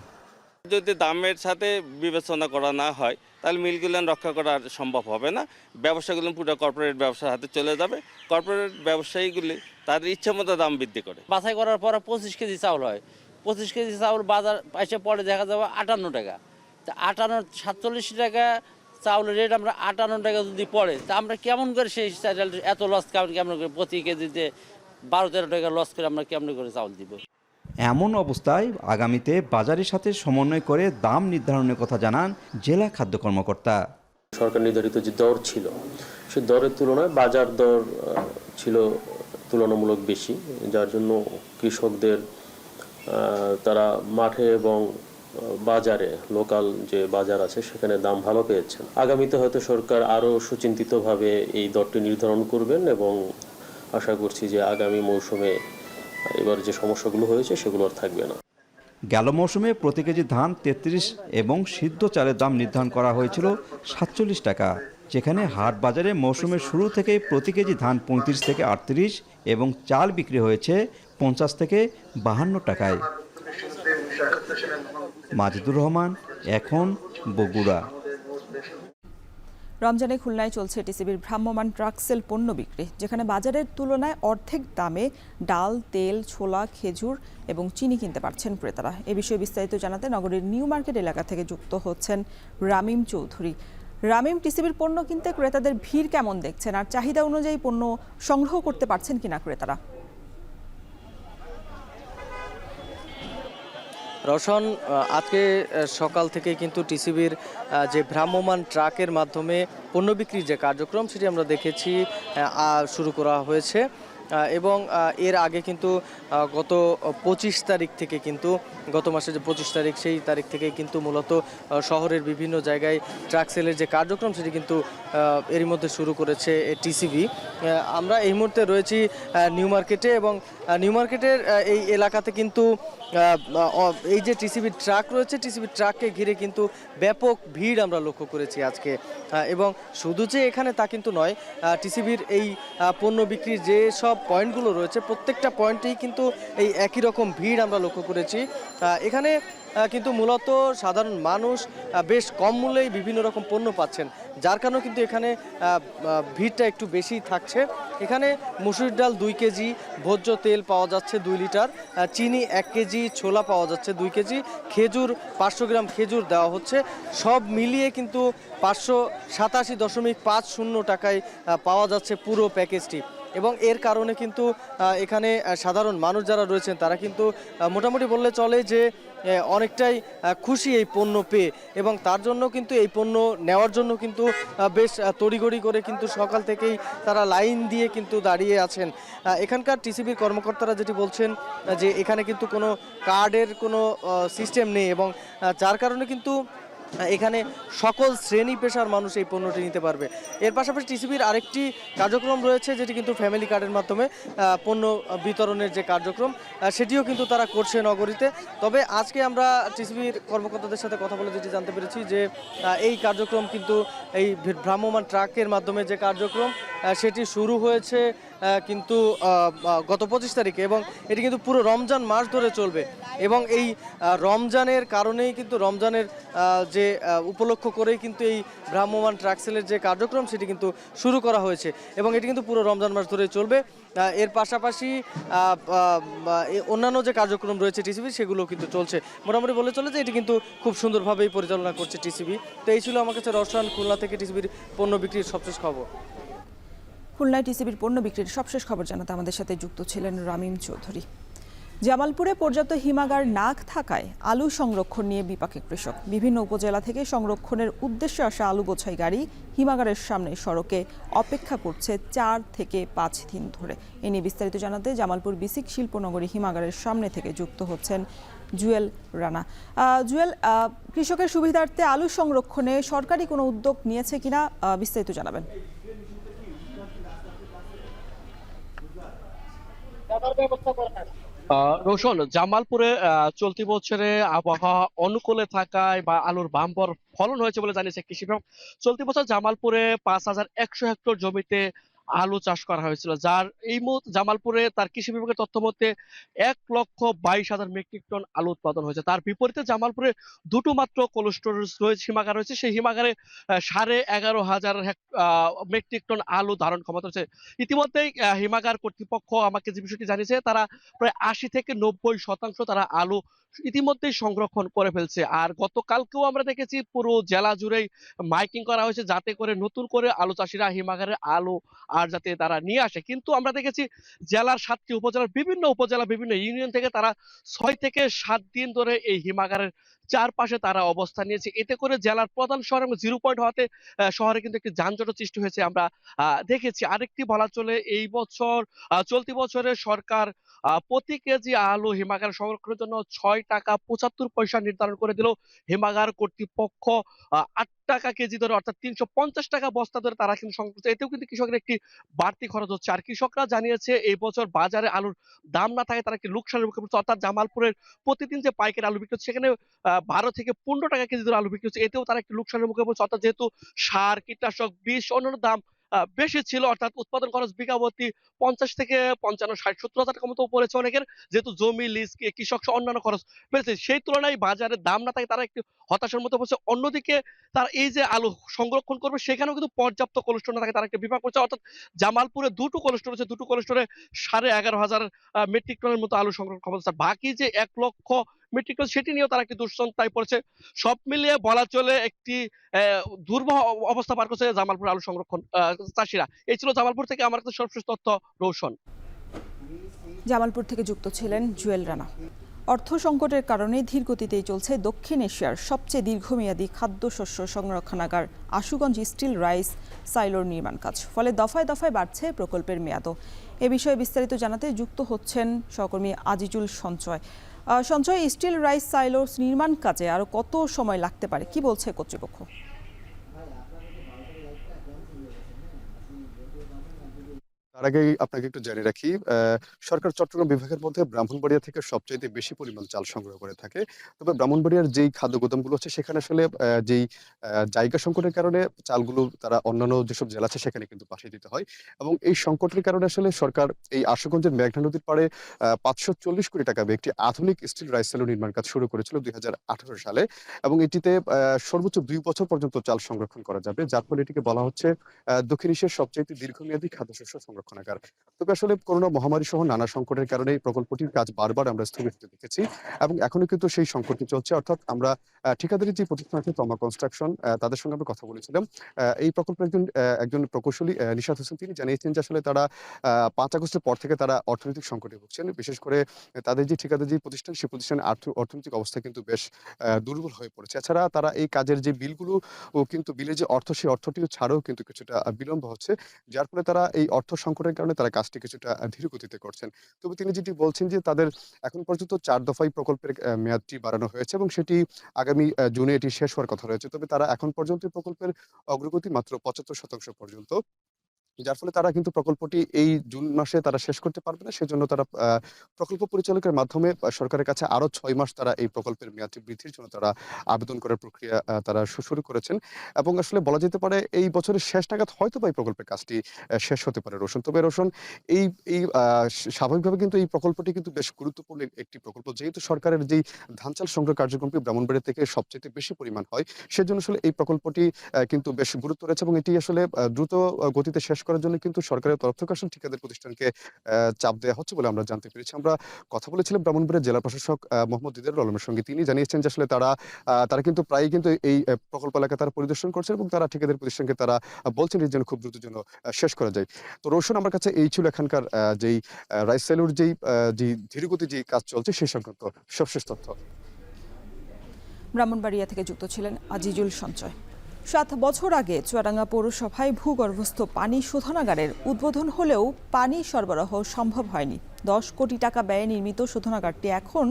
যদি দামের সাথে বিবেচনা করা না হয় তাহলে মিলগুলো রক্ষা করা সম্ভব হবে না। ব্যবসাগুলো পুরো কর্পোরেট ব্যবসার হাতে চলে যাবে। কর্পোরেট ব্যবসায়ীগুলি তাদের ইচ্ছা মতো দাম বৃদ্ধি করে। বাছাই করার পর 25 কেজি চাউল হয়, 25 কেজি চাউল বাজার এসে পরে দেখা যাবে 58 টাকা। তা 47 টাকা চাউলের রেট আমরা 58 টাকা যদি পড়ে, তা আমরা কেমন করে সেই এত লস কেমন করে প্রতি কেজিতে 12-13 টাকা লস করে আমরা কেমন করে চাউল দিব? এমন অবস্থায় আগামীতে বাজারের সাথে সমন্বয় করে দাম নির্ধারণের কথা জানান জেলা খাদ্য কর্মকর্তা। সরকার নির্ধারিত যে দর ছিল, সেই দরের তুলনায় বাজার দর ছিল তুলনামূলক বেশি, যার জন্য কৃষকদের তারা মাঠে এবং বাজারে, লোকাল যে বাজার আছে সেখানে দাম ভালো পেয়েছেন। আগামীতে হয়তো সরকার আরও সুচিন্তিতভাবে এই দরটি নির্ধারণ করবেন এবং আশা করছি যে আগামী মৌসুমে এবার যে সমস্যাগুলো হয়েছে সেগুলো আর থাকবে না। গেল মৌসুমে প্রতি কেজি ধান 33 এবং সিদ্ধ চালের দাম নির্ধারণ করা হয়েছিল 47 টাকা, যেখানে হাট বাজারে মৌসুমের শুরু থেকে প্রতি কেজি ধান 35 থেকে 38 এবং চাল বিক্রি হয়েছে 50 থেকে 52 টাকায়। মাজিদুর রহমান, এখন বগুড়া। রমজানে খুলনায় চলছে টিসিবির ভ্রাম্যমাণ ট্রাক সেল পণ্য বিক্রি, যেখানে বাজারের তুলনায় অর্ধেক দামে ডাল, তেল, ছোলা, খেজুর এবং চিনি কিনতে পারছেন ক্রেতারা। এ বিষয়ে বিস্তারিত জানাতে নগরীর নিউ মার্কেট এলাকা থেকে যুক্ত হচ্ছেন রামিম চৌধুরী। রামিম, টিসিবির পণ্য কিনতে ক্রেতাদের ভিড় কেমন দেখছেন, আর চাহিদা অনুযায়ী পণ্য সংগ্রহ করতে পারছেন কিনা ক্রেতারা? রওশন, আজকে সকাল থেকে কিন্তু টিসিবির যে ভ্রাম্যমাণ ট্রাকের মাধ্যমে পণ্য বিক্রির যে কার্যক্রম সেটি আমরা দেখেছি শুরু করা হয়েছে এবং এর আগে কিন্তু গত 25 তারিখ থেকে কিন্তু গত মাসের যে 25 তারিখ সেই তারিখ থেকে কিন্তু মূলত শহরের বিভিন্ন জায়গায় ট্রাক সেলের যে কার্যক্রম সেটি কিন্তু এরই মধ্যে শুরু করেছে টিসিবি। আমরা এই মুহূর্তে রয়েছি নিউ মার্কেটে এবং নিউ মার্কেটের এই এলাকাতে কিন্তু এই যে টিসিবি ট্রাক রয়েছে, টিসিবি ট্রাককে ঘিরে কিন্তু ব্যাপক ভিড় আমরা লক্ষ্য করেছি আজকে। এবং শুধু যে এখানে তা কিন্তু নয়, টিসিবির এই পণ্য বিক্রির যে সব পয়েন্টগুলো রয়েছে প্রত্যেকটা পয়েন্টেই কিন্তু এই একই রকম ভিড় আমরা লক্ষ্য করেছি। এখানে কিন্তু মূলত সাধারণ মানুষ বেশ কম মূল্যেই বিভিন্ন রকম পণ্য পাচ্ছেন, যার কারণে কিন্তু এখানে ভিড়টা একটু বেশি থাকছে। এখানে মসুর ডাল 2 কেজি, ভোজ্য তেল পাওয়া যাচ্ছে 2 লিটার, চিনি 1 কেজি, ছোলা পাওয়া যাচ্ছে 2 কেজি, খেজুর 500 গ্রাম খেজুর দেওয়া হচ্ছে। সব মিলিয়ে কিন্তু 587.50 টাকায় পাওয়া যাচ্ছে পুরো প্যাকেজটি। এবং এর কারণে কিন্তু এখানে সাধারণ মানুষ যারা রয়েছেন তারা কিন্তু মোটামুটি বললে চলে যে অনেকটাই খুশি এই পণ্য পেয়ে, এবং তার জন্য কিন্তু এই পণ্য নেওয়ার জন্য কিন্তু বেশ তড়িঘড়ি করে কিন্তু সকাল থেকেই তারা লাইন দিয়ে কিন্তু দাঁড়িয়ে আছেন। এখানকার টিসিবির কর্মকর্তারা যেটি বলছেন যে এখানে কিন্তু কোনো কার্ডের কোনো সিস্টেম নেই, এবং যার কারণে কিন্তু এখানে সকল শ্রেণী পেশার মানুষ এই পণ্যটি নিতে পারবে। এর পাশাপাশি টিসিবির আরেকটি কার্যক্রম রয়েছে যেটি কিন্তু ফ্যামিলি কার্ডের মাধ্যমে পণ্য বিতরণের যে কার্যক্রম সেটিও কিন্তু তারা করছে নগরীতে। তবে আজকে আমরা টিসিবির কর্মকর্তাদের সাথে কথা বলে যেটি জানতে পেরেছি যে এই কার্যক্রম কিন্তু এই ভ্রাম্যমাণ ট্রাকের মাধ্যমে যে কার্যক্রম সেটি শুরু হয়েছে কিন্তু গত 25 তারিখে, এবং এটি কিন্তু পুরো রমজান মাস ধরে চলবে। এবং এই রমজানের কারণেই কিন্তু রমজানের যে উপলক্ষ করেই কিন্তু এই ভ্রাম্যমাণ ট্রাক সেলের যে কার্যক্রম সেটি কিন্তু শুরু করা হয়েছে, এবং এটি কিন্তু পুরো রমজান মাস ধরে চলবে। এর পাশাপাশি অন্যান্য যে কার্যক্রম রয়েছে টিসিবি সেগুলো কিন্তু চলছে। মোটামুটি বলে চলে যে এটি কিন্তু খুব সুন্দরভাবেই পরিচালনা করছে টিসিবি। তো এই ছিল আমার কাছে রওশন, খুলনা থেকে টিসিবির পণ্য বিক্রির সবশেষ খবর। খুলনায় টিসিবির পণ্য বিক্রির সবশেষ খবর জানাতে আমাদের সাথে যুক্ত ছিলেন রামিম চৌধুরী। জামালপুরে পর্যাপ্ত হিমাগার না থাকায় আলু সংরক্ষণ নিয়ে বিপাকে কৃষক। বিভিন্ন উপজেলা থেকে সংরক্ষণের উদ্দেশ্যে আসা আলু বোঝাই গাড়ি হিমাগারের সামনে সড়কে অপেক্ষা করছে 4 থেকে 5 দিন ধরে। এ নিয়ে বিস্তারিত জানাতে জামালপুর বিসিক শিল্পনগরী হিমাগারের সামনে থেকে যুক্ত হচ্ছেন জুয়েল রানা। জুয়েল, কৃষকের সুবিধার্থে আলু সংরক্ষণে সরকারি কোনো উদ্যোগ নিয়েছে কিনা বিস্তারিত জানাবেন। রোশন, জামালপুরে চলতি বছরে আবহাওয়া অনুকূলে থাকায় বা আলুর বাম্পার ফলন হয়েছে বলে জানিয়েছে কৃষি বিভাগ। চলতি বছর জামালপুরে 5100 হেক্টর জমিতে আলু চাষ করা হয়েছিল, যার এই মুহূর্তে জামালপুরে তার কৃষি বিভাগের তথ্য মতে 1,22,000 মেট্রিক টন আলু উৎপাদন হয়েছে। তার বিপরীতে জামালপুরে দুটো মাত্র কোল্ড স্টোরেজ রয়েছে, হিমাগার রয়েছে। সেই হিমাগারে 11,500 মেট্রিক টন আলু ধারণ ক্ষমতা রয়েছে। ইতিমধ্যেই হিমাগার কর্তৃপক্ষ আমাকে যে বিষয়টি জানিয়েছে, তারা প্রায় 80 থেকে 90% তারা আলু ইতিমধ্যেই সংরক্ষণ করে ফেলছে। আর গতকালকেও আমরা দেখেছি পুরো জেলা জুড়েই মাইকিং করা হয়েছে যাতে করে নতুন করে আলু চাষিরা হিমাগারের আলু আর যাতে তারা নিয়ে আসে। কিন্তু আমরা দেখেছি জেলার 7টি উপজেলার বিভিন্ন উপজেলা বিভিন্ন ইউনিয়ন থেকে তারা 6 থেকে 7 দিন ধরে এই হিমাগারের চারপাশে তারা অবস্থান নিয়েছে। এতে করে জেলার প্রধান শহর এবং 0 পয়েন্ট হওয়াতে শহরে কিন্তু একটি যানজট সৃষ্টি হয়েছে আমরা দেখেছি। আরেকটি বলা চলে, এই বছর চলতি বছরে সরকার প্রতি কেজি আলু হিমাগার সংরক্ষণের জন্য 6 টাকা 75 পয়সা নির্ধারণ করে দিল। হিমাগার কর্তৃপক্ষ 8 টাকা কেজি ধরে অর্থাৎ 350 টাকা বস্তা ধরে তারা কিন্তু সংরক্ষণ করছে। এতেও কিন্তু কৃষকের একটি বাড়তি খরচ হচ্ছে। আর কৃষকরা জানিয়েছে এই বছর বাজারে আলুর দাম না থাকে তারা একটি লোকসানের মুখে পড়ছে। অর্থাৎ জামালপুরের প্রতিদিন যে পাইকারি আলু বিক্রি হচ্ছে সেখানে 12 থেকে 15 টাকা কেজি ধরে আলু বিক্রি হচ্ছে, এতেও তারা একটি লোকসানের মুখে পড়ছে। অর্থাৎ যেহেতু সার, কীটনাশক, বীজ অন্যান্য দাম বেশি ছিল, অর্থাৎ উৎপাদন খরচ বিঘা প্রতি 50 থেকে 55, 60, 70 হাজার টাকা মতো পড়েছে অনেকের, যেহেতু জমি লিজ, কৃষক সহ অন্যান্য খরচ বেড়েছে। সেই তুলনায় বাজারে দাম না থাকে তারা একটু হতাশার মধ্যে পড়ছে। অন্যদিকে তারা এই যে আলু সংরক্ষণ করবে সেখানেও কিন্তু পর্যাপ্ত কোল্ড স্টোর না থাকে তারা একটা বিভাগ করছে। অর্থাৎ জামালপুরে দুটো কোল্ড স্টোর আছে, দুটো কোল্ড স্টোরে 11,500 মেট্রিক টনের মতো আলু সংরক্ষণ ক্ষমতা। বাকি যে 1,00,000 মেট্রিকুলাস সেটি নিয়েও তারা একটি দুশ্চিন্তায় পড়েছে। সব মিলিয়ে বলা চলে একটি দুর্বহ অবস্থা পার করছে জামালপুর আলু সংরক্ষণ চাষিরা। এই ছিল জামালপুর থেকে আমার কাছে সর্বশেষ তথ্য। রৌশন। জামালপুর থেকে যুক্ত ছিলেন জুয়েল রানা। অর্থ সংকটের কারণে ধীর গতিতেই চলছে দক্ষিণ এশিয়ার সবচেয়ে দীর্ঘমেয়াদী খাদ্যশস্য সংরক্ষণাগার আশুগঞ্জ স্টিল রাইস সাইলোর নির্মাণ কাজ। ফলে দফায় দফায় বাড়ছে প্রকল্পের মেয়াদও। এ বিষয়ে বিস্তারিত জানাতে যুক্ত হচ্ছেন সহকর্মী আজিজুল সঞ্চয়। সঞ্চয়, স্টিল রাইস সাইলোর নির্মাণ কাজে আরো কত সময় লাগতে পারে, কি বলছে কর্তৃপক্ষ? তার আগে আপনাকে একটু জানিয়ে রাখি, সরকার চট্টগ্রাম বিভাগের মধ্যে ব্রাহ্মণবাড়িয়া থেকে সবচাইতে বেশি পরিমাণ চাল সংগ্রহ করে থাকে। তবে ব্রাহ্মণবাড়িয়ার যেই খাদ্য গুদামগুলো আছে সেখানে আসলে যেই জায়গা সংকটের কারণে চালগুলো তারা অন্যান্য যেসব জেলা আছে সেখানে কিন্তু পাঠিয়ে দিতে হয়। এবং এই সংকটের কারণে আসলে সরকার এই আশুগঞ্জের মেঘনা নদীর পাড়ে 540 কোটি টাকা ব্যয়ে একটি আধুনিক স্টিল রাইস সাইলো নির্মাণ কাজ শুরু করেছিল 2018 সালে। এবং এটিতে সর্বোচ্চ 2 বছর পর্যন্ত চাল সংরক্ষণ করা যাবে, যার ফলে এটিকে বলা হচ্ছে দক্ষিণ এশিয়ার সবচাইতে দীর্ঘমেয়াদী খাদ্যশস্য সংরক্ষণাগার। তবে আসলে করোনা মহামারী সহ নানা সংকটের কারণে এই প্রকল্পটির কাজ বারবার আমরা স্থগিত দেখেছি এবং এখনো কিন্তু সেই সংকটটি চলছে। অর্থাৎ আমরা ঠিকাদারি যে প্রতিষ্ঠান আছে তমা কনস্ট্রাকশন, তাদের সঙ্গে আমরা কথা বলেছিলাম। এই প্রকল্পের একজন প্রকৌশলী নিশাত হোসেন তিনি জানিয়েছেন যে আসলে তারা 5 আগস্টের পর থেকে তারা অর্থনৈতিক সংকটে ভুগছেন। বিশেষ করে তাদের যে ঠিকাদারি যে প্রতিষ্ঠান, সেই প্রতিষ্ঠানের অর্থনৈতিক অবস্থা কিন্তু বেশ দুর্বল হয়ে পড়েছে। এছাড়া তারা এই কাজের যে বিলগুলো ও কিন্তু বিলের যে অর্থ, সেই অর্থটিও ছাড়াও কিন্তু কিছুটা বিলম্ব হচ্ছে, যার ফলে তারা এই অর্থ সংকটের কারণে তারা কাজটি কিছুটা ধীর গতিতে করছেন। তবে তিনি যেটি বলছেন যে তাদের এখন পর্যন্ত 4 দফায় প্রকল্পের মেয়াদটি বাড়ানো হয়েছে এবং সেটি আগামী জুনে এটি শেষ হওয়ার কথা রয়েছে। তবে তারা এখন পর্যন্ত প্রকল্পের অগ্রগতি মাত্র 75% পর্যন্ত, যার ফলে তারা কিন্তু প্রকল্পটি এই জুন মাসে তারা শেষ করতে পারবে না। সেজন্য তারা প্রকল্প পরিচালকের মাধ্যমে সরকারের কাছে আরো 6 মাস তারা এই প্রকল্পের মেয়াদটি বৃদ্ধির জন্য তারা আবেদন করার প্রক্রিয়া তারা শুরু করেছেন। এবং আসলে বলা যেতে পারে এই বছরের শেষ নাগাদ হয়তো বা এই প্রকল্পের কাজটি শেষ হতে পারে। রোশন, তবে রোশন এই এই স্বাভাবিকভাবে কিন্তু এই প্রকল্পটি কিন্তু বেশ গুরুত্বপূর্ণ একটি প্রকল্প, যেহেতু সরকারের যেই ধান চাল সংগ্রহ কার্যক্রমটি ব্রাহ্মণবাড়িয়া থেকে সবচেয়ে বেশি পরিমাণ হয়, সেজন্য আসলে এই প্রকল্পটি কিন্তু বেশ গুরুত্ব রয়েছে এবং এটি আসলে দ্রুত গতিতে শেষ করার জন্য কিন্তু সরকারের তরফ থেকে আসলে ঠিকাদার প্রতিষ্ঠানকে চাপ দেওয়া হচ্ছে বলে আমরা জানতে পেরেছি। আমরা কথা বলেছিলাম ব্রাহ্মণবাড়িয়া জেলা প্রশাসক মোহাম্মদ দিদারুল আলমের সঙ্গে। তিনি জানিয়েছেন যে আসলে তারা কিন্তু প্রায়ই কিন্তু এই প্রকল্প এলাকা তারা পরিদর্শন করছেন এবং তারা ঠিকাদার প্রতিষ্ঠানকে তারা বলছেন এর জন্য খুব দ্রুত যেন শেষ করা যায়। তো রোশন, আমার কাছে এই ছিল এখানকার যেই রাইস সাইলোর যেই ধীরগতি যে কাজ চলছে সেই সংক্রান্ত সবশেষ তথ্য। ব্রাহ্মণবাড়িয়া থেকে যুক্ত ছিলেন আজিজুল সঞ্চয়। 7 বছর আগে চুয়াডাঙ্গা পৌরসভায় ভূগর্ভস্থ পানি শোধনাগারের উদ্বোধন হলেও পানি সরবরাহ সম্ভব হয়নি। 10 কোটি টাকা ব্যয়ে নির্মিত শোধনাগারটি এখন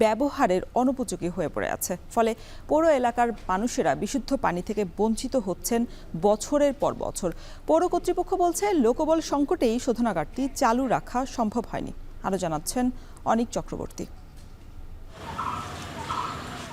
ব্যবহারের অনুপযোগী হয়ে পড়ে আছে। ফলে পৌর এলাকার মানুষেরা বিশুদ্ধ পানি থেকে বঞ্চিত হচ্ছেন বছরের পর বছর। পৌর কর্তৃপক্ষ বলছে লোকবল সংকটেই শোধনাগারটি চালু রাখা সম্ভব হয়নি। আরও জানাচ্ছেন অনিক চক্রবর্তী।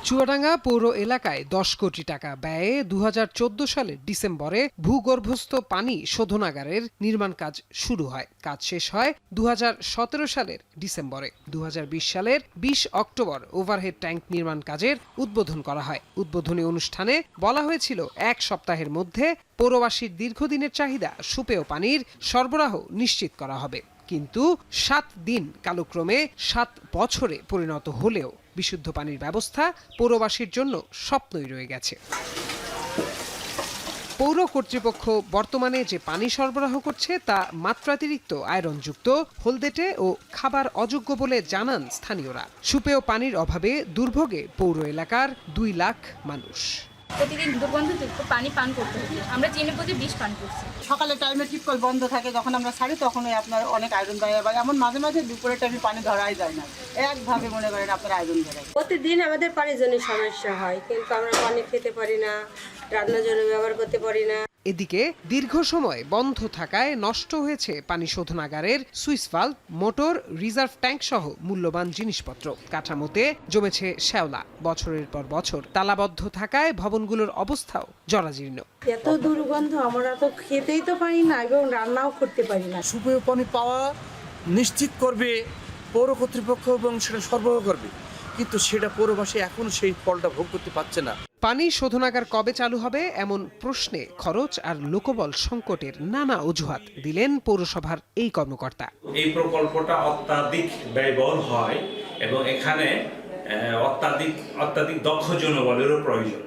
চুয়াডাঙ্গা পৌর এলাকায় 10 কোটি টাকা ব্যয়ে 2014 সালের ডিসেম্বরে ভূগর্ভস্থ পানি শোধনাগারের নির্মাণ কাজ শুরু হয়। কাজ শেষ হয় 2017 সালের ডিসেম্বরে। 2020 সালের 20 অক্টোবর ওভারহেড ট্যাঙ্ক নির্মাণ কাজের উদ্বোধন করা হয়। উদ্বোধনী অনুষ্ঠানে বলা হয়েছিল 1 সপ্তাহের মধ্যে পৌরবাসীর দীর্ঘদিনের চাহিদা সুপেয় পানির সরবরাহ নিশ্চিত করা হবে। কিন্তু 7 দিন কালক্রমে 7 বছরে পরিণত হলেও বিশুদ্ধ পানির ব্যবস্থা পৌরবাসীর জন্য স্বপ্নই রয়ে গেছে। পৌর কর্তৃপক্ষ বর্তমানে যে পানি সরবরাহ করছে তা মাত্রাতিরিক্ত আয়রনযুক্ত, হলদেটে ও খাবার অযোগ্য বলে জানান স্থানীয়রা। সুপেয় পানির অভাবে দুর্ভোগে পৌর এলাকার 2 লাখ মানুষ। প্রতিদিন দুর্গন্ধযুক্ত পানি পান করতে হচ্ছে। আমরা চিনি প্রতি 20 পান করছি। সকালে টাইমে টিপকল বন্ধ থাকে, যখন আমরা ছাড়ি তখনই আপনার অনেক আয়রন বাইরে, এমন মাঝে মাঝে দুপুরের টাইমে পানি ধরাই যায় না, একভাবে মনে করেন আপনার আয়রন ধরায়। প্রতিদিন আমাদের পানির জন্য সমস্যা হয়, কিন্তু আমরা পানি খেতে পারি না, রান্নার জন্য ব্যবহার করতে পারি না। এদিকে দীর্ঘ সময় বন্ধ থাকায় নষ্ট হয়েছে পানি শোধনাগারের switch valve, motor, reserve tank সহ মূল্যবান জিনিসপত্র। কাঠামোতে জমেছে শ্যাওলা। বছরের পর বছর তালাবদ্ধ থাকায় ভবনগুলোর অবস্থাও জরাজীর্ণ। এত দুর্গন্ধ, আমরা তো খেতেই তো পারি না এবং রান্নাও করতে পারি না। সুপেয় পানি পাওয়া নিশ্চিত করবে পৌর কর্তৃপক্ষ এবং সেটা সরবরাহ করবে, কিন্তু সেটা পৌরবাসী এখনো সেই ফলটা ভোগ করতে পারছে না। পানি শোধনাগার কবে চালু হবে এমন প্রশ্নে খরচ আর লোকবল সংকটের নানা অজুহাত দিলেন পৌরসভার এই কর্মকর্তা। এই প্রকল্পটা অত্যাধিক ব্যয়বহুল হয় এবং এখানে অত্যাধিক দক্ষ জনবলেরও প্রয়োজন।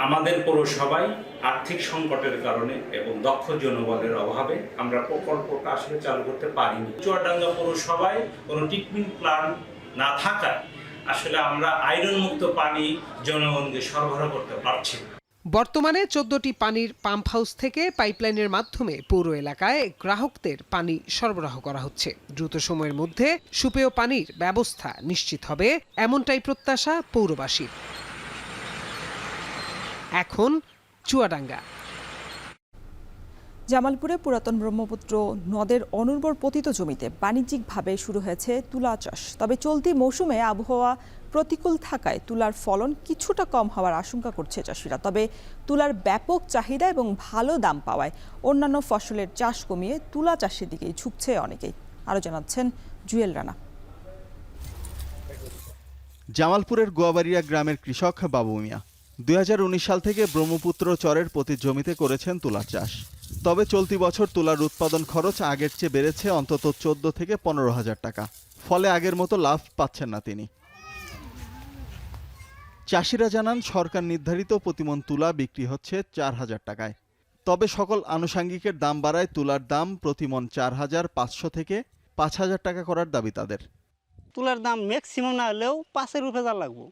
আমাদের পৌরসভায় আর্থিক সংকটের কারণে এবং দক্ষ জনবলের অভাবে আমরা প্রকল্পটা আসলে চালু করতে পারিনি। চুয়াডাঙ্গা পৌরসভায় কোনো ট্রিটমেন্ট প্ল্যান্ট না থাকায় আসলে আমরা আয়রন মুক্ত পানি জনগণকে সরবরাহ করতে পারছি না। বর্তমানে 14টি পানির পাম্প হাউস থেকে পাইপলাইনের মাধ্যমে পৌর এলাকায় গ্রাহকদের পানি সরবরাহ করা হচ্ছে। দ্রুত সময়ের মধ্যে সুপেয় পানির ব্যবস্থা নিশ্চিত হবে এমনটাই প্রত্যাশা পৌরবাসীর। এখন চুয়াডাঙ্গা। জামালপুরে পুরাতন ব্রহ্মপুত্র নদের অনুর্বর পতিত জমিতে বাণিজ্যিকভাবে শুরু হয়েছে তুলা চাষ। তবে চলতি মৌসুমে আবহাওয়া প্রতিকূল থাকায় তুলার ফলন কিছুটা কম হওয়ার আশঙ্কা করছে চাষিরা। তবে তুলার ব্যাপক চাহিদা এবং ভালো দাম পাওয়ায় অন্যান্য ফসলের চাষ কমিয়ে তুলা চাষের দিকেই ঝুঁকছে অনেকেই। আরও জানাচ্ছেন জুয়েল রানা। জামালপুরের গোয়াবাড়িয়া গ্রামের কৃষক বাবু মিয়া 2019 সাল থেকে ব্রহ্মপুত্র চরের প্রতি জমিতে করেছেন তুলা চাষ। তবে চলতি বছর তুলার উৎপাদন খরচ আগের চেয়ে বেড়েছে অন্তত 14 থেকে 15 হাজার টাকা। ফলে আগের মতো লাভ পাচ্ছেন না তিনি। চাষিরা জানান সরকার নির্ধারিত প্রতিমন তুলা বিক্রি হচ্ছে 4,000 টাকায়। তবে সকল আনুষাঙ্গিকের দাম বাড়ায় তুলার দাম প্রতিমন 4,500 থেকে 5,000 টাকা করার দাবি তাদের। তুলার দাম ম্যাক্সিমাম না হলেও 5-এর উপরে যা লাগবো,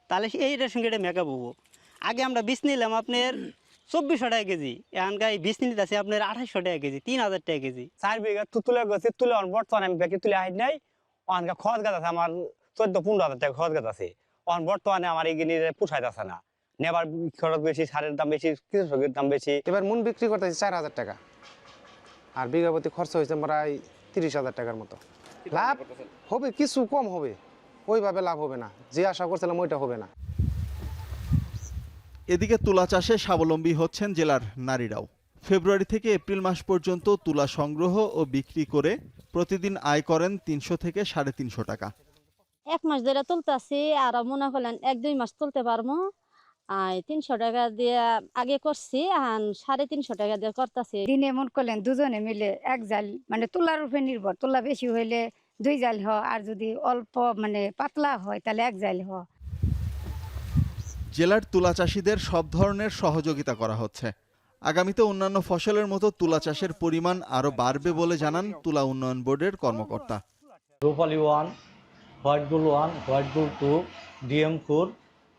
তাহলে এইটার সঙ্গে এটা মেকআপ হবো। আগে আমরা বীজ নিলাম আপনার 2400 টাকা কেজি, এখানকার বীজ নিতে আছে আপনার 2800 টাকা কেজি, 3000 টাকা কেজি। 4 বিঘা তুলে গেছে, তুলে বর্তমানে আমি ব্যাগে তুলে হাইট নাই। অনকা খরচ গাছ আছে আমার 14-15 হাজার টাকা খরচ গাছ আছে। বর্তমানে আমার এই জিনিস পোষাইতেছে না, নেবার খরচ বেশি, সারের দাম বেশি, কীটনাশকের দাম বেশি। এবার মন বিক্রি করতেছি 4,000 টাকা, আর বিঘা প্রতি খরচ হয়েছে প্রায় 30,000 টাকার মতো। লাভ হবে কিছু কম হবে, ওইভাবে লাভ হবে না, যে আশা করছিলাম ওইটা হবে না। এদিকে তুলা চাষে স্বাবলম্বী হচ্ছেন জেলার নারীরাও। ফেব্রুয়ারি থেকে এপ্রিল মাস পর্যন্ত তুলা সংগ্রহ ও বিক্রি করে প্রতিদিন আয় করেন 300 থেকে 350 টাকা। 1 মাস ধরে তুলতেছি, আর মনে করলেন 1-2 মাস তুলতে পারবো। 300 টাকা দিয়ে আগে করছি, 350 টাকা দিয়ে করতেছি। দিনে মন করলেন দুজনে মিলে 1 জাল, মানে তুলার উপরে নির্ভর। তুলা বেশি হইলে 2 জাল হয়, আর যদি অল্প মানে পাতলা হয় তাহলে 1 জাল হয়। জেলার তুলা চাষিদের সব ধরনের সহযোগিতা করা হচ্ছে। আগামীতে অন্যান্য ফসলের মতো তুলা চাষের পরিমাণ আরও বাড়বে বলে জানান তুলা উন্নয়ন বোর্ডের কর্মকর্তা। রূপালী 1, white gold 1, white gold 2, DM4,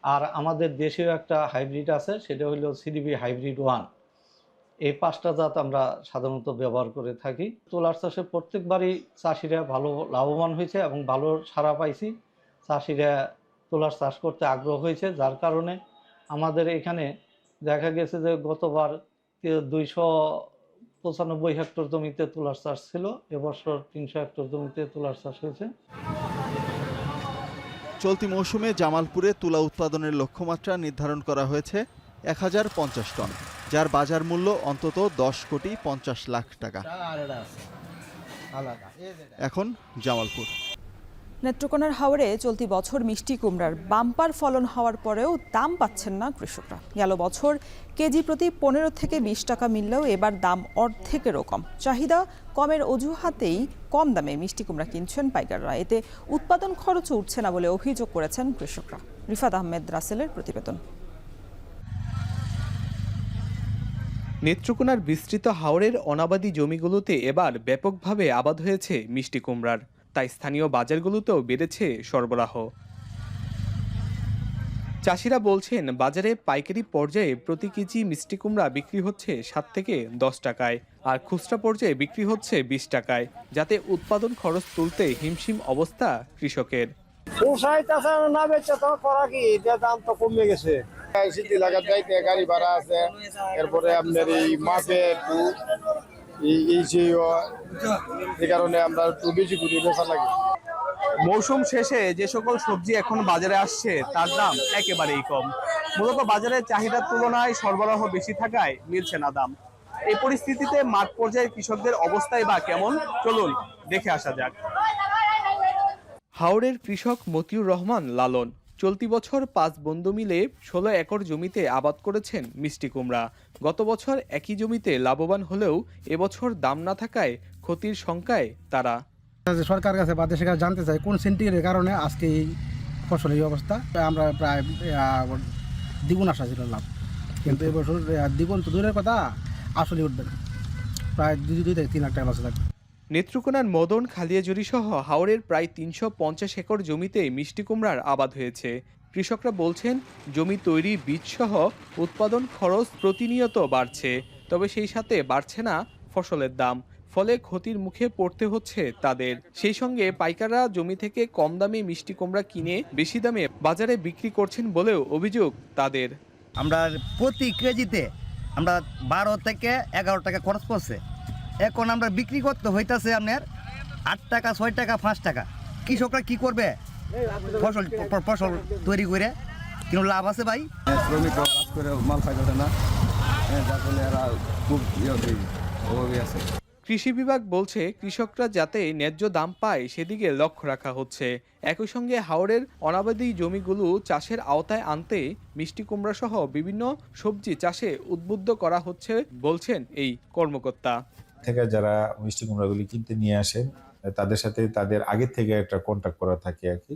আর আমাদের দেশেও একটা হাইব্রিড আছে, সেটা হলো CDB হাইব্রিড 1। এই 5টা জাত আমরা সাধারণত ব্যবহার করে থাকি। তুলার চাষে প্রত্যেকবারই চাষিরা ভালো লাভবান হয়েছে এবং ভালো সাড়া পাইছি। চাষিরা তুলার চাষ করতে আগ্রহ হয়েছে, যার কারণে আমাদের এখানে দেখা গেছে যে গতবার 295 হেক্টর জমিতে তুলার চাষ ছিল, এবছর 300 হেক্টর জমিতে তুলার চাষ হয়েছে। চলতি মৌসুমে জামালপুরে তুলা উৎপাদনের লক্ষ্যমাত্রা নির্ধারণ করা হয়েছে 1050 টন, যার বাজার মূল্য অন্তত 10,50,00,000 টাকা। এখন জামালপুর। নেত্রকোনার হাওরে চলতি বছর মিষ্টি কুমড়ার বাম্পার ফলন হওয়ার পরেও দাম পাচ্ছেন না কৃষকরা। গেল বছর কেজি প্রতি 15 থেকে 20 টাকা মিললেও এবার দাম অর্ধেকেরও কম। চাহিদা কমের অজুহাতেই কম দামে মিষ্টি কুমড়া কিনছেন পাইকাররা। এতে উৎপাদন খরচও উঠছে না বলে অভিযোগ করেছেন কৃষকরা। রিফাত আহমেদ রাসেলের প্রতিবেদন। নেত্রকোনার বিস্তৃত হাওরের অনাবাদি জমিগুলোতে এবার ব্যাপকভাবে আবাদ হয়েছে মিষ্টি কুমড়ার, তাই স্থানীয় বাজারগুলোতেও বেড়েছে সরবরাহ। চাষিরা বলছেন বাজারে পাইকারি পর্যায়ে প্রতি কেজি মিষ্টি কুমড়া বিক্রি হচ্ছে 7 থেকে 10 টাকায়, আর খুচরা পর্যায়ে বিক্রি হচ্ছে 20 টাকায়, যাতে উৎপাদন খরচ তুলতে হিমশিম অবস্থা কৃষকের। না বেচে তো করা কি, দাম তো কমে গেছে। সিটি লাগা যাইতে গাড়ি ভাড়া আছে, এরপরে আপনার এই মাপে একটু এই কারণে আমরা একটু বেশি করে বেচা লাগে। মৌসুম শেষে যে সকল সবজি এখন বাজারে আসছে তার দাম একেবারেই কম। মূলত বাজারে চাহিদার তুলনায় সরবরাহ বেশি থাকায় মিলছে না দাম। এই পরিস্থিতিতে মাঠ পর্যায়ে কৃষকদের অবস্থাই বা কেমন, চলুন দেখে আসা যাক। হাওড়ের কৃষক মতিউর রহমান লালন চলতি বছর 5 বন্ধু মিলে 16 একর জমিতে আবাদ করেছেন মিষ্টি কুমড়া। গত বছর একই জমিতে লাভবান হলেও এবছর দাম না থাকায় ক্ষতির শঙ্কায় তারা। সরকার কাছে বা দেশের কাছে জানতে চাই কোন সিন্ডিকেটের কারণে আজকে এই ফসলের অবস্থা আমরা প্রায় দ্বিগুণ আশা ছিল লাভ, কিন্তু এবছর দ্বিগুণ তো দূরের কথা, আসলে উঠবে না, প্রায় 2 থেকে 3 লাখ টাকা লস থাকবে। নেত্রকোনার মদন খালিয়াজুরি সহ হাওরের প্রায় 350 একর জমিতে মিষ্টি কুমড়ার আবাদ হয়েছে। কৃষকরা বলছেন জমি তৈরি বীজ সহ উৎপাদন খরচ প্রতিনিয়ত বাড়ছে, তবে সেই সাথে বাড়ছে না ফসলের দাম, ফলে ক্ষতির মুখে পড়তে হচ্ছে তাদের। সেই সঙ্গে পাইকাররা জমি থেকে কম দামে মিষ্টি কুমড়া কিনে বেশি দামে বাজারে বিক্রি করছেন বলেও অভিযোগ তাদের। আমরা প্রতি কেজিতে আমরা 12 থেকে 11 টাকা খরচ পড়ছে, এখন আমরা বিক্রি করতে হইতাছে আপনার 8 টাকা 6 টাকা 5 টাকা। কৃষকরা কি করবে ফসল তৈরি করে, কিন্তু লাভ আছে ভাই? শ্রমিকরা কাজ করে মাল পাইতে না, যার ফলে এরা খুব অভাবে আছে। কৃষি বিভাগ বলছে কৃষকরা যাতে ন্যায্য দাম পায় সেদিকে লক্ষ্য রাখা হচ্ছে। একই সঙ্গে হাওরের অনাবাদী জমিগুলো চাষের আওতায় আনতে মিষ্টি কুমড়া সহ বিভিন্ন সবজি চাষে উদ্বুদ্ধ করা হচ্ছে বলছেন এই কর্মকর্তা। থেকে যারা মিষ্টি কুমড়াগুলি কিনতে নিয়ে আসেন তাদের সাথে তাদের আগের থেকে একটা কন্ট্যাক্ট করা থাকে আর কি,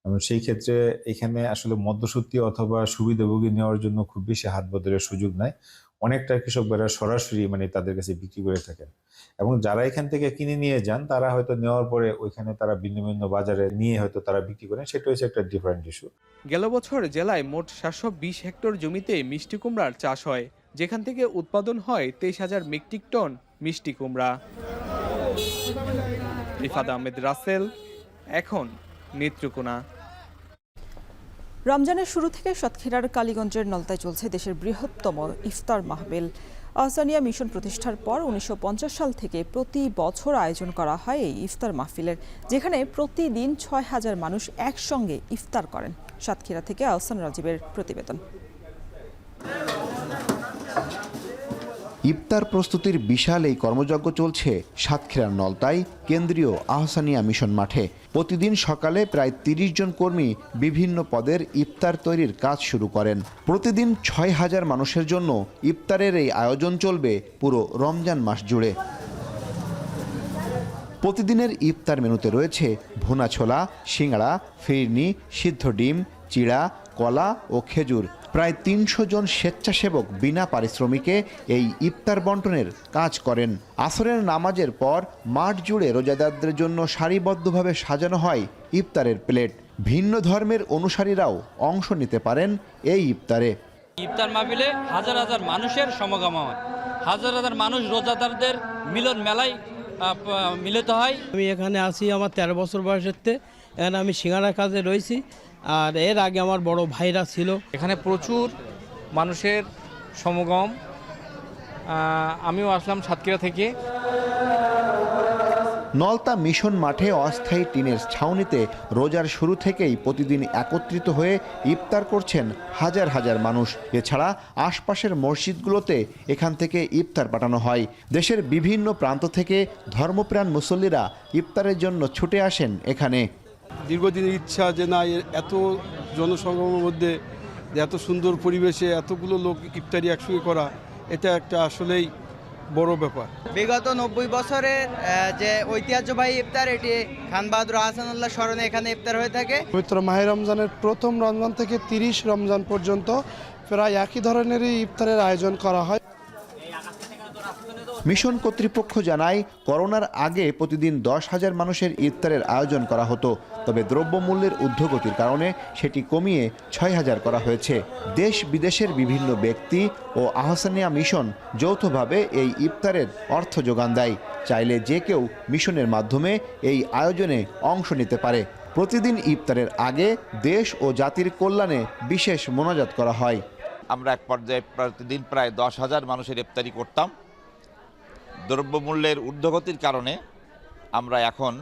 এবং সেই ক্ষেত্রে এখানে আসলে মধ্যসূত্রী অথবা সুবিধাভোগী নেওয়ার জন্য খুব বেশি হাত বদলের সুযোগ নাই। অনেকটা কৃষকরা সরাসরি তাদের কাছে বিক্রি করে থাকেন, এবং যারা এখান থেকে কিনে নিয়ে যান তারা হয়তো নেওয়ার পরে ওইখানে তারা ভিন্ন ভিন্ন বাজারে নিয়ে হয়তো তারা বিক্রি করেন, সেটা হচ্ছে একটা ডিফারেন্ট ইস্যু। গেল বছর জেলায় মোট 720 হেক্টর জমিতে মিষ্টি কুমড়ার চাষ হয়, যেখান থেকে উৎপাদন হয় 23,000 মেট্রিক টন মিষ্টি কুমড়া। রিফাত আহমেদ রাসেল, এখন নেত্রকোনা। রমজানের শুরু থেকে সাতক্ষীরার কালীগঞ্জের নলতায় চলছে দেশের বৃহত্তম ইফতার মাহফিল। আহসানিয়া মিশন প্রতিষ্ঠার পর 1950 সাল থেকে প্রতি বছর আয়োজন করা হয় এই ইফতার মাহফিলের, যেখানে প্রতিদিন 6,000 মানুষ একসঙ্গে ইফতার করেন। সাতক্ষীরা থেকে আহসান রাজীবের প্রতিবেদন। ইফতার প্রস্তুতির বিশাল এই কর্মযজ্ঞ চলছে সাতক্ষীরার নলতাই কেন্দ্রীয় আহসানিয়া মিশন মাঠে। প্রতিদিন সকালে প্রায় 30 জন কর্মী বিভিন্ন পদের ইফতার তৈরির কাজ শুরু করেন। প্রতিদিন 6,000 মানুষের জন্য ইফতারের এই আয়োজন চলবে পুরো রমজান মাস জুড়ে। প্রতিদিনের ইফতার মেনুতে রয়েছে ভুনা ছোলা, সিঙ্গাড়া, ফিরনি, সিদ্ধ ডিম, চিড়া, কলা ও খেজুর। প্রায় 300 জন স্বেচ্ছাসেবক বিনা পারিশ্রমিকে এই ইফতার বন্টনের কাজ করেন। আসরের নামাজের পর মাঠ জুড়ে রোজাদারদের জন্য সারিবদ্ধভাবে সাজানো হয় ইফতারের প্লেট। ভিন্ন ধর্মের অনুসারীরাও অংশ নিতে পারেন এই ইফতারে। ইফতার মাহফিলে হাজার হাজার মানুষের সমাগম হয়, হাজার হাজার মানুষ রোজাদারদের মিলন মেলায় মিলিত হয়। আমি এখানে আছি আমার 13 বছর বয়সেতে, এখানে আমি সিঙ্গাড়া কাজে রয়েছি, আর এর আগে আমার বড় ভাইরা ছিল। এখানে প্রচুর মানুষের সমাগম, আমিও আসলাম সাতক্ষীরা থেকে। নলতা মিশন মাঠে অস্থায়ী টিনের ছাউনিতে রোজার শুরু থেকেই প্রতিদিন একত্রিত হয়ে ইফতার করছেন হাজার হাজার মানুষ। এছাড়া আশপাশের মসজিদগুলোতে এখান থেকে ইফতার পাঠানো হয়। দেশের বিভিন্ন প্রান্ত থেকে ধর্মপ্রাণ মুসল্লিরা ইফতারের জন্য ছুটে আসেন এখানে। দীর্ঘদিনের ইচ্ছা যে না, এত জনসংগমের মধ্যে এত সুন্দর পরিবেশে এতগুলো লোক ইফতারি একসঙ্গে করা, এটা একটা আসলেই বড় ব্যাপার। বিগত 90 বছরের যে ঐতিহ্যবাহী ইফতার, এটি খান বাহাদুর আহসানুল্লাহ স্মরণে এখানে ইফতার হয়ে থাকে। পবিত্র মাহে রমজানের প্রথম রমজান থেকে 30 রমজান পর্যন্ত প্রায় একই ধরনেরই ইফতারের আয়োজন করা হয়। মিশন কর্তৃপক্ষ জানায়, করোনার আগে প্রতিদিন 10,000 মানুষের ইফতারের আয়োজন করা হতো, তবে দ্রব্যমূল্যের ঊর্ধ্বগতির কারণে সেটি কমিয়ে 6,000 করা হয়েছে। দেশ বিদেশের বিভিন্ন ব্যক্তি ও আহসানিয়া মিশন যৌথভাবে এই ইফতারের অর্থ যোগান দেয়। চাইলে যে কেউ মিশনের মাধ্যমে এই আয়োজনে অংশ নিতে পারে। প্রতিদিন ইফতারের আগে দেশ ও জাতির কল্যাণে বিশেষ মোনাজাত করা হয়। আমরা এক পর্যায়ে প্রতিদিন প্রায় 10,000 মানুষের ইফতারি করতাম। দ্রব্যমূল্যের ঊর্ধ্বগতির কারণে আমরা এখন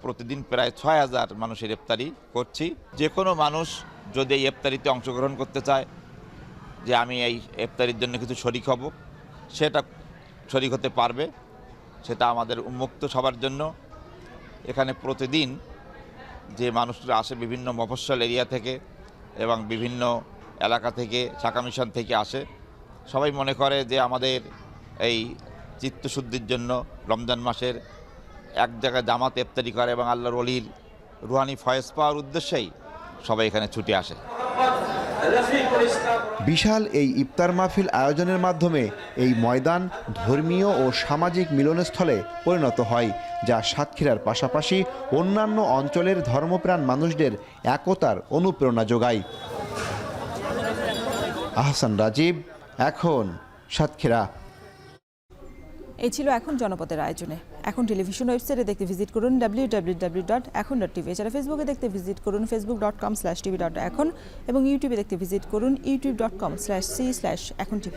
প্রতিদিন প্রায় 6,000 মানুষের ইফতারি করছি। যে কোনো মানুষ যদি এই ইফতারিতে অংশগ্রহণ করতে চায়, যে আমি এই ইফতারির জন্য কিছু শরিক হব, সেটা শরিক হতে পারবে। সেটা আমাদের উন্মুক্ত সবার জন্য। এখানে প্রতিদিন যে মানুষরা আসে বিভিন্ন মফস্বল এরিয়া থেকে এবং বিভিন্ন এলাকা থেকে, শাখা মিশন থেকে আসে, সবাই মনে করে যে আমাদের এই চিত্তশুদ্ধির জন্য রমজান মাসের এক জায়গায় জামাত ইফতারি করে এবং আল্লাহর ওলির রুহানি ফয়েজ পাওয়ার উদ্দেশ্যেই সবাই এখানে ছুটে আসে। বিশাল এই ইফতার মাহফিল আয়োজনের মাধ্যমে এই ময়দান ধর্মীয় ও সামাজিক মিলনস্থলে পরিণত হয়, যা সাতক্ষীরার পাশাপাশি অন্যান্য অঞ্চলের ধর্মপ্রাণ মানুষদের একতার অনুপ্রেরণা যোগায়। আহসান রাজীব, এখন সাতক্ষীরা। এই ছিল এখন জনপদের আয়োজনে। এখন টেলিভিশন ওয়েবসাইটে দেখতে ভিজিট করুন www.এখন.tv। এছাড়া ফেসবুকে দেখতে ভিজিট করুন facebook.com/tv.এখন এবং ইউটিউবে দেখতে ভিজিট করুন youtube.com/c/এখন tv।